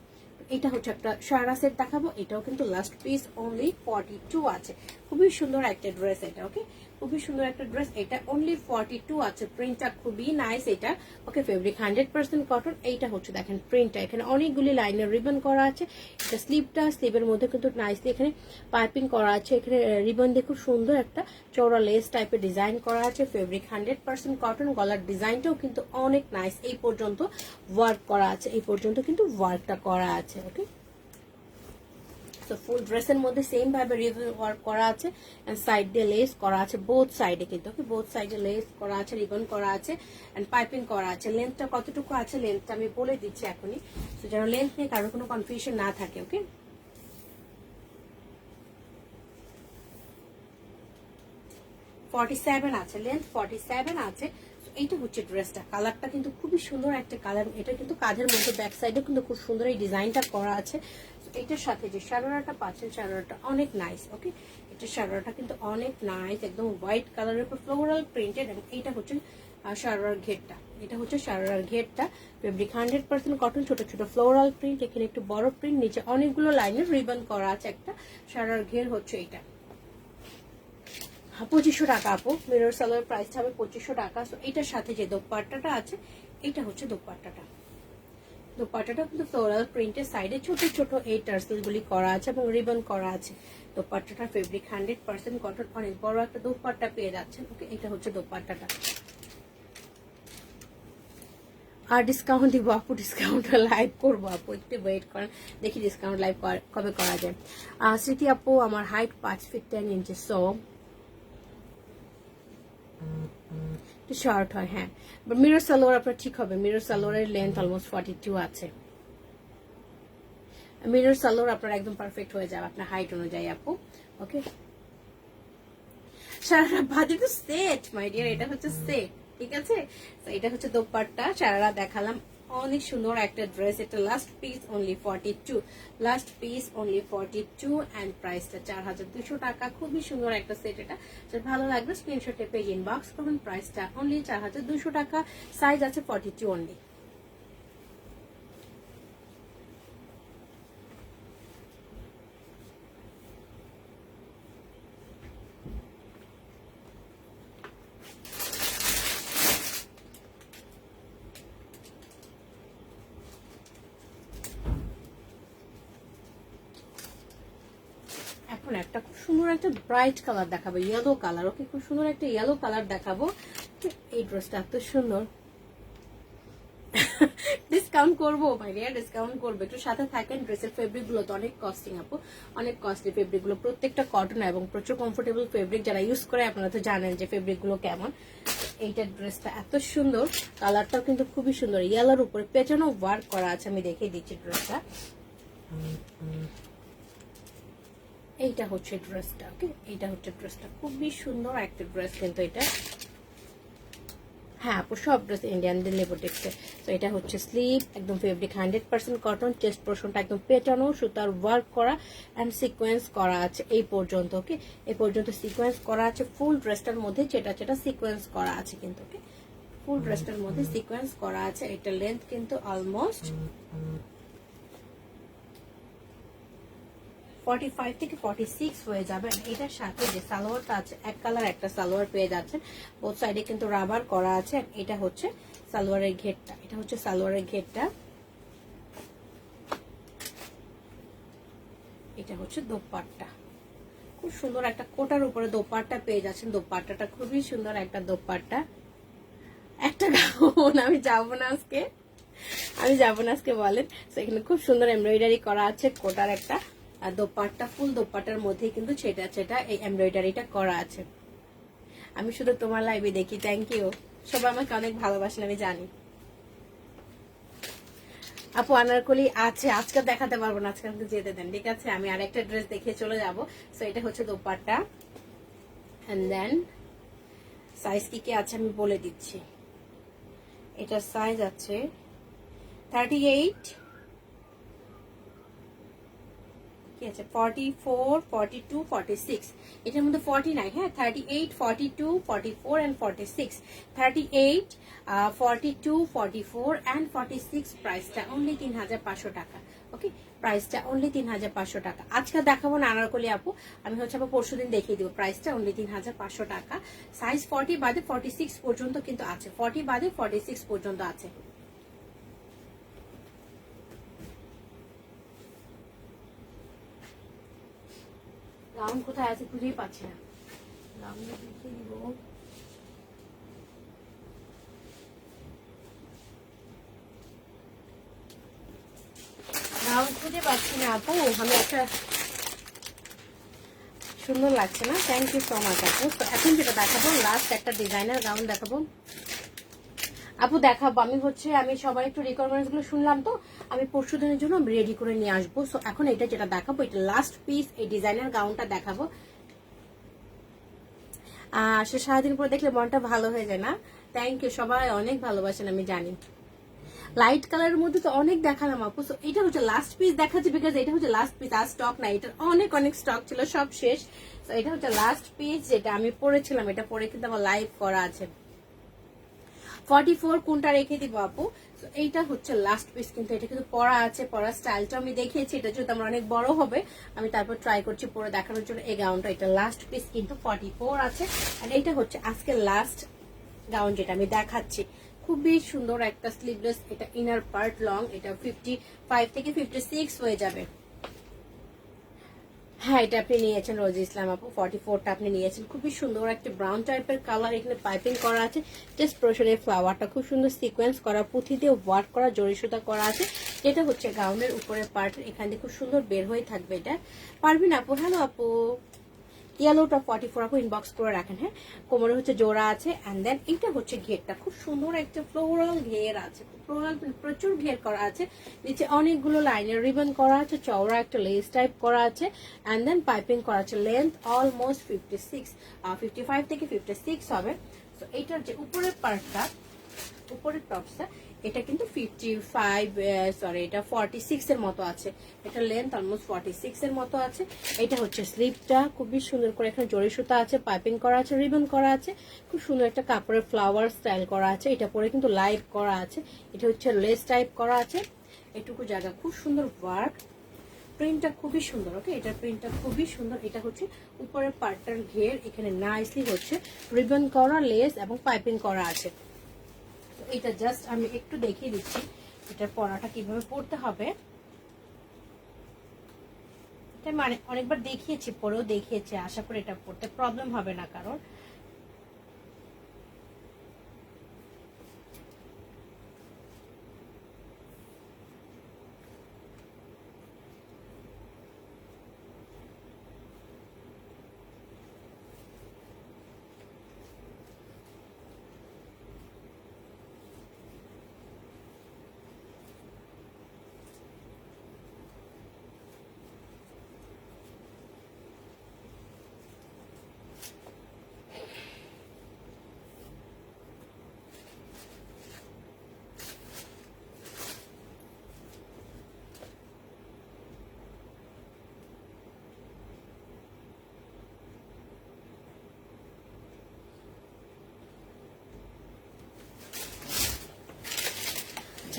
এটা হচ্ছে একটা সারা সেট দেখাবো, এটাও কিন্তু লাস্ট পিস, অনলি 42 আছে। খুবই সুন্দর একটা ড্রেস এটা। ওকে, খুবই সুন্দর একটা ড্রেস, এটা অনলি 42 আছে। প্রিন্টটা খুবই নাইস এটা। ওকে, ফেব্রিক 100% কটন। এইটা হচ্ছে দেখেন প্রিন্টটা, এখানে অনেকগুলি লাইনের রিবন করা আছে। এটা স্লিভটা, স্লিভের মধ্যে কিন্তু নাইসলি এখানে পাইপিং করা আছে, এখানে রিবন দিয়ে খুব সুন্দর একটা চওড়া লেস টাইপের ডিজাইন করা আছে। ফেব্রিক 100% কটন, গলার ডিজাইনটাও কিন্তু অনেক নাইস। এই পর্যন্ত ওয়ার্ক করা আছে, এই পর্যন্ত কিন্তু ওয়ার্কটা করা আছে। ওকে, তো ফুল ড্রেসের মধ্যে সেম ভাবে রিবন ওয়ার্ক করা আছে, এন্ড সাইড দিয়ে লেস করা আছে বোথ সাইডে কিন্তু। ওকে, বোথ সাইডে লেস করা আছে, রিবন করা আছে, এন্ড পাইপিং করা আছে। লেন্থটা কতটুকু আছে লেন্থটা আমি বলে দিচ্ছি এখনই, তো যেন লেন্থ নিয়ে কারোর কোনো কনফিউশন না থাকে। ওকে, 47 আছে, লেন্থ 47 আছে। এইটা হচ্ছে ড্রেসটা, কালারটা কিন্তু খুবই সুন্দর একটা কালার। এটা কিন্তু কাঁধের মধ্যে ব্যাক সাইডে কিন্তু খুব সুন্দর এই ডিজাইনটা করা আছে। এটার সাথে যে সালোয়ারটা পাচ্ছেন, সালোয়ারটা অনেক নাইস। ওকে, এটার সালোয়ারটা কিন্তু অনেক নাইস, একদম হোয়াইট কালারের উপর ফ্লোরাল প্রিন্টেড। এবং এইটা হচ্ছে সালোয়ার ঘেরটা, এটা হচ্ছে সালোয়ার ঘেরটা। ফেব্রিক 100% কটন, ছোট ছোট ফ্লোরাল প্রিন্ট, এখানে একটু বড় প্রিন্ট, নিচে অনেকগুলো লাইনের রিবন করা আছে। একটা সালোয়ার ঘের হচ্ছে এটা। 2500 টাকা আপু, মিরর সালোয়ার প্রাইসটা হবে 2500 টাকা। সো এটার সাথে যে দোপাট্টাটা আছে, এটা হচ্ছে দোপাট্টাটা। দোপাট্টাটা কিন্তু ফ্লোরাল প্রিন্টের, সাইডে ছোট ছোট এই টার্সেল গুলি করা আছে এবং রিবন করা আছে। দোপাট্টাটা ফেব্রিক 100% কটন, অনেক বড় একটা দোপাট্টা পেয়ে যাচ্ছেন। ওকে, এটা হচ্ছে দোপাট্টাটা। আর ডিসকাউন্ট দিব আপু, ডিসকাউন্ট লাইভ করবো আপু, একটু ওয়েট করেন, দেখি ডিসকাউন্ট লাইভ কবে করা যায়। স্মৃতি আপু, আমার হাইট 5 ফিট 10 ইঞ্চি। সো একটু শর্ট হয়, হ্যাঁ, বাট মিরর সালোয়ার আপনার ঠিক হবে। মিরর সালোয়ারের লেন্থ অলমোস্ট 42 আছে। মিরর সালোয়ার আপনার একদম পারফেক্ট হয়ে যাবে আপনার হাইট অনুযায়ী আপু। ওকে, সারা বাজে তো সেট মাই ডিয়ার, এটা হচ্ছে সেট, ঠিক আছে। তো এটা হচ্ছে দোপাট্টা, সারা দেখালাম, অনেক সুন্দর একটা ড্রেস। এটা last piece only 42, last piece only 42 and প্রাইসটা 4200 টাকা। খুবই সুন্দর একটা সেট। এটা ভালো লাগবে স্ক্রিনশটে পেজ ইনবক্স করবেন। প্রাইসটা অনলি 4200 টাকা, সাইজ আছে 42 অনলি। এখন একটা খুব সুন্দর একটা ব্রাইট কালার দেখাবো, ইয়েলো কালার। ওকে, খুব সুন্দর একটা ইয়েলো কালার দেখাবো। এই ড্রেসটা এত সুন্দর, ডিসকাউন্ট করবো ভাইয়া, ডিসকাউন্ট করবো, একটু সাথে থাকেন। ড্রেসের ফেব্রিক গুলো তো অনেক কস্টিং আপু, অনেক কস্টলি ফেব্রিক গুলো, প্রত্যেকটা কটন এবং প্রচুর কমফোর্টেবল ফেব্রিক। যারা ইউজ করে আপনারা তো জানেন যে ফেব্রিক গুলো কেমন। এইটা ড্রেসটা এত সুন্দর, কালারটাও কিন্তু খুবই সুন্দর, ইয়েলোর উপরে পেছনেও ওয়ার্ক করা আছে। আমি দেখিয়ে দিচ্ছি ড্রেসটা। এইটা হচ্ছে ড্রেসটা। ওকে, এইটা হচ্ছে ড্রেসটা, খুবই সুন্দর একটা ড্রেস কিন্তু এটা। হ্যাঁ আপু, সব ড্রেস ইন্ডিয়ান লিবোটেক্সে। তো এটা হচ্ছে স্লিভ, একদম ফেব্রিক 100% কটন। চেস্ট পোর্শনটা একদম পেটানো, সুতার ওয়ার্ক করা অ্যান্ড সিকোয়েন্স করা আছে এই পর্যন্ত। ওকে, এই পর্যন্ত সিকোয়েন্স করা আছে ফুল ড্রেসটার মধ্যে, যেটা সিকোয়েন্স করা আছে কিন্তু। ওকে, ফুল ড্রেসটার মধ্যে সিকোয়েন্স করা আছে। এটা লেন্থ কিন্তু অলমোস্ট 45 থেকে 46 হয়ে যাবে। এটার সাথে যে সালোয়ারটা আছে, এক কালার একটা সালোয়ার পেয়ে যাচ্ছেন। বোথ সাইডে কিন্তু রাবার করা আছে। এটা হচ্ছে সালোয়ারের ঘেরটা, এটা হচ্ছে সালোয়ারের ঘেরটা। এটা হচ্ছে দোপাট্টা, খুব সুন্দর একটা কোটার উপরে দোপাট্টা পেয়ে যাচ্ছেন। দোপাট্টাটা খুবই সুন্দর একটা দোপাট্টা। একটা গাউন, আমি যাবো না আজকে বলেন। তো এখানে খুব সুন্দর এমব্রয়ডারি করা আছে, কোটার একটা দোপাট্টা, ফুল দোপাট্টার মধ্যে কিন্তু সেটা এই এমব্রয়ডারিটা করা আছে। আমি শুধু তোমার লাইভে দেখি, থ্যাংক ইউ। সবাই আমাকে অনেক ভালোবাসেন আমি জানি। আপু আনারকলি আছে, আজকে দেখাতে পারবো না, আজকে আমাকে যেতে দেন, ঠিক আছে। আমি আরেকটা ড্রেস দেখিয়ে চলে যাবো। সো এটা হচ্ছে দোপাট্টা, এন্ড দেন সাইজ কি আছে আমি বলে দিচ্ছি। এটার সাইজ আছে 38, কি আছে 44, 42, 46। এটার মধ্যে 49, হ্যাঁ 38, 42, 44 এন্ড 46। 38, 42, 44 এন্ড 46। প্রাইসটা অনলি 3500 টাকা। ওকে, প্রাইসটা অনলি 3500 টাকা। আজকে দেখাবো না আনারকলি আপু, আমি হচ্ছে আপু পরশুদিন দেখিয়ে দিব। প্রাইসটা অনলি 3500 টাকা। সাইজ 40 বাদে 46 পর্যন্ত কিন্তু আছে, 40 বাদে 46 পর্যন্ত আছে। গাউন কোথায় আছে খুঁজেই পাচ্ছি না, গাউনটা দেখিয়ে দিব। গাউন খুঁজে পাচ্ছি না আপু, আমি একটা সুন্দর লাগছে না। থ্যাংক ইউ সো মাচ আপু। তো এখন যেটা দেখাবো, লাস্ট একটা ডিজাইনার গাউন দেখাবো আপু, দেখাবো। আমি সবাই একটু রিকোয়ারমেন্টস গুলো শুনলাম, তো আমি পরশু দিনের জন্য রেডি করে নিয়ে আসবো। সো এখন এটা যেটা দেখাবো, এটা লাস্ট পিস, এই ডিজাইনার গাউনটা দেখাবো। সে সারাদিন পরে দেখলে মনটা ভালো হয়ে যায় না। থ্যাংক ইউ, সবাই অনেক ভালোবাসেন আমি জানি। লাইট কালারের মধ্যে তো অনেক দেখালাম আপু। সো এটা হচ্ছে লাস্ট পিস দেখাচ্ছি, বিকজ এটা হচ্ছে লাস্ট পিস, আর স্টক নাই। এটার অনেক স্টক ছিল, সব শেষ। তো এটা হচ্ছে লাস্ট পিস, যেটা আমি পরেছিলাম। এটা পরে কিন্তু আমার লাইভ করা আছে। 44 কোনটা রেখে দিব আপু। তো এইটা হচ্ছে লাস্ট পিস, কিন্তু এটা কিন্তু পরা আছে, পরা স্টাইলটা আমি দেখিয়েছি। এটা যেহেতু আমার অনেক বড় হবে, আমি তারপর ট্রাই করছি পরে দেখানোর জন্য। এই গাউনটা এটা লাস্ট পিস কিন্তু 44 আছে। আর এইটা হচ্ছে আজকে লাস্ট গাউন যেটা আমি দেখাচ্ছি। খুবই সুন্দর একটা স্লিভলেস, এটা ইনার পার্ট লং, এটা 55 থেকে 56 হয়ে যাবে। হ্যাঁ, এটা আপনি নিয়েছেন রোজি ইসলাম আপু, 44টা আপনি নিয়েছেন। খুবই সুন্দর একটা ব্রাউন টাইপের কালার, এখানে পাইপিং করা আছে। জাস্ট প্রসারের ফ্লাওয়ারটা খুব সুন্দর সিকোয়েন্স করা, পুঁথি দিয়ে ওয়ার্ক করা, জরি সুতা করা আছে। এটা হচ্ছে গাউনের উপরের পার্ট, এখান দিয়ে খুব সুন্দর বের হয়ে থাকবে। এটা পারবেন আপু। হ্যালো আপু, ইয়েলোটা 44 আপু ইনবক্স করে রাখেন। হ্যাঁ, কোমরে হচ্ছে জোড়া আছে। অ্যান্ড দেন এটা হচ্ছে ঘেরটা, খুব সুন্দর একটা ফ্লোরাল ঘের আছে, ফ্লোরাল প্রচুর ঘের করা আছে। নিচে অনেকগুলো লাইনের রিবন করা আছে, চওড়া একটা লেস টাইপ করা আছে। অ্যান্ড দেন পাইপিং করা আছে। লেন্থ অলমোস্ট 55 থেকে 56 হবে। তো এইটার যে উপরের পার্টটা, উপরের টপসটা, এটা কিন্তু 46 এর মতো আছে। এটা লেন্থ অলমোস্ট 46 এর মতো আছে। এটা হচ্ছে স্লিপটা, খুবই সুন্দর করে এখানে জরি সুতা আছে, পাইপিং করা আছে, রিবন করা আছে, খুব সুন্দর একটা কাপড়ের ফ্লাওয়ার স্টাইল করা আছে। এটা পরে কিন্তু লাইভ করা আছে। এটা হচ্ছে লেস টাইপ করা আছে, এটুকু জায়গা খুব সুন্দর ওয়ার্ক। প্রিন্টটা খুবই সুন্দর। ওকে, এটার প্রিন্টটা খুবই সুন্দর। এটা হচ্ছে উপরের পার্টটার ঘের, এখানে নাইসলি হচ্ছে রিবন করা, লেস এবং পাইপিং করা আছে। এটা জাস্ট আমি একটু দেখিয়ে দিচ্ছি এটার পরাটা কিভাবে পড়তে হবে। এটা মানে অনেকবার দেখিয়েছি, পরেও দেখিয়েছি, আশা করি এটা পড়তে প্রবলেম হবে না কারণ।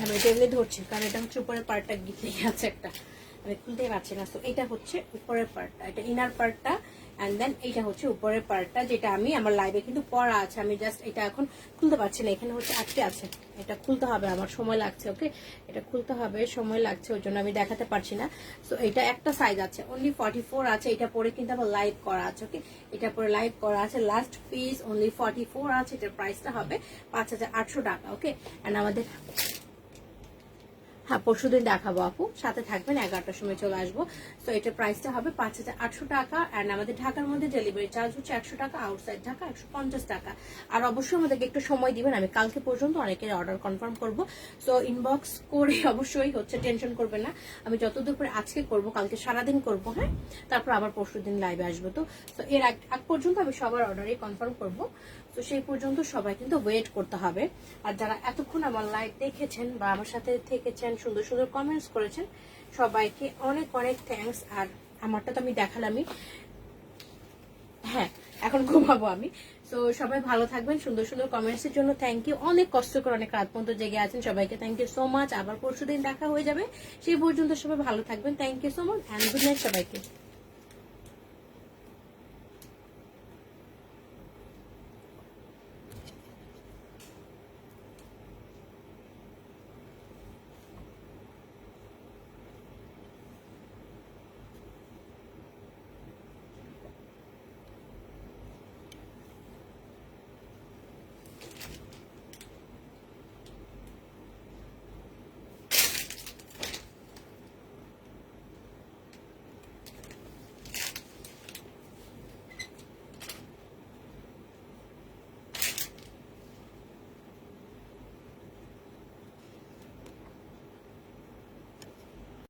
আমি এটা এমনি ধরছি কারণ এটা হচ্ছে উপরের পার্টটা গিয়ে আছে একটা, আমি খুলতেই পারছি না। তো এটা হচ্ছে উপরের পার্টটা, এটা ইনার পার্টটা। অ্যান্ড দেন এইটা হচ্ছে উপরের পার্টটা, যেটা আমি আমার লাইভে কিন্তু পরা আছে, আমি জাস্ট এটা এখন খুলতে পারছি না, এখানে হচ্ছে আটকে আছে, এটা খুলতে হবে, আমার সময় লাগছে। ওকে, এটা খুলতে হবে, সময় লাগছে, ওই জন্য আমি দেখাতে পারছি না। সো এটা একটা সাইজ আছে, অনলি 44 আছে। এটা পরে কিন্তু আবার লাইভ করা আছে। ওকে, এটা পরে লাইভ করা আছে। লাস্ট পিস অনলি 44 আছে। এটার প্রাইসটা হবে 5800 টাকা। ওকে, অ্যান্ড আমাদের হ্যাঁ পরশুদিন দেখাবো আপু, সাথে থাকবেন, 11টার সময় চলে আসবো। তো এটার প্রাইসটা হবে 5800 টাকা। অ্যান্ড আমাদের ঢাকার মধ্যে ডেলিভারি চার্জ হচ্ছে 100 টাকা, আউটসাইড ঢাকা 150 টাকা। আর অবশ্যই আমাদেরকে একটু সময় দিবেন, আমি কালকে পর্যন্ত অনেকের অর্ডার কনফার্ম করব। সো ইনবক্স করে অবশ্যই হচ্ছে টেনশন করবেন না, আমি যতদূর করে আজকে করব, কালকে সারাদিন করবো। হ্যাঁ, তারপর আবার পরশুদিন লাইভে আসবো। তো এর আগ পর্যন্ত আমি সবার অর্ডারই কনফার্ম করব। তো সেই পর্যন্ত সবাই কিন্তু ওয়েট করতে হবে। আর যারা এতক্ষণ আমার লাইভ দেখেছেন বা আমার সাথে থেকেছেন, সুন্দর সুন্দর কমেন্টস করেছেন, সবাইকে অনেক অনেক থ্যাঙ্কস। আর আমারটা তো আমি দেখালামই। হ্যাঁ, এখন ঘুমাবো আমি। তো সবাই ভালো থাকবেন, সুন্দর সুন্দর কমেন্টসের জন্য থ্যাংক ইউ। অনেক কষ্ট করে অনেক রাত পর্যন্ত জেগে আছেন, সবাইকে থ্যাংক ইউ সো মাচ। আবার পরশুদিন দেখা হয়ে যাবে, সেই পর্যন্ত সবাই ভালো থাকবেন। Thank you so much and good night সবাইকে।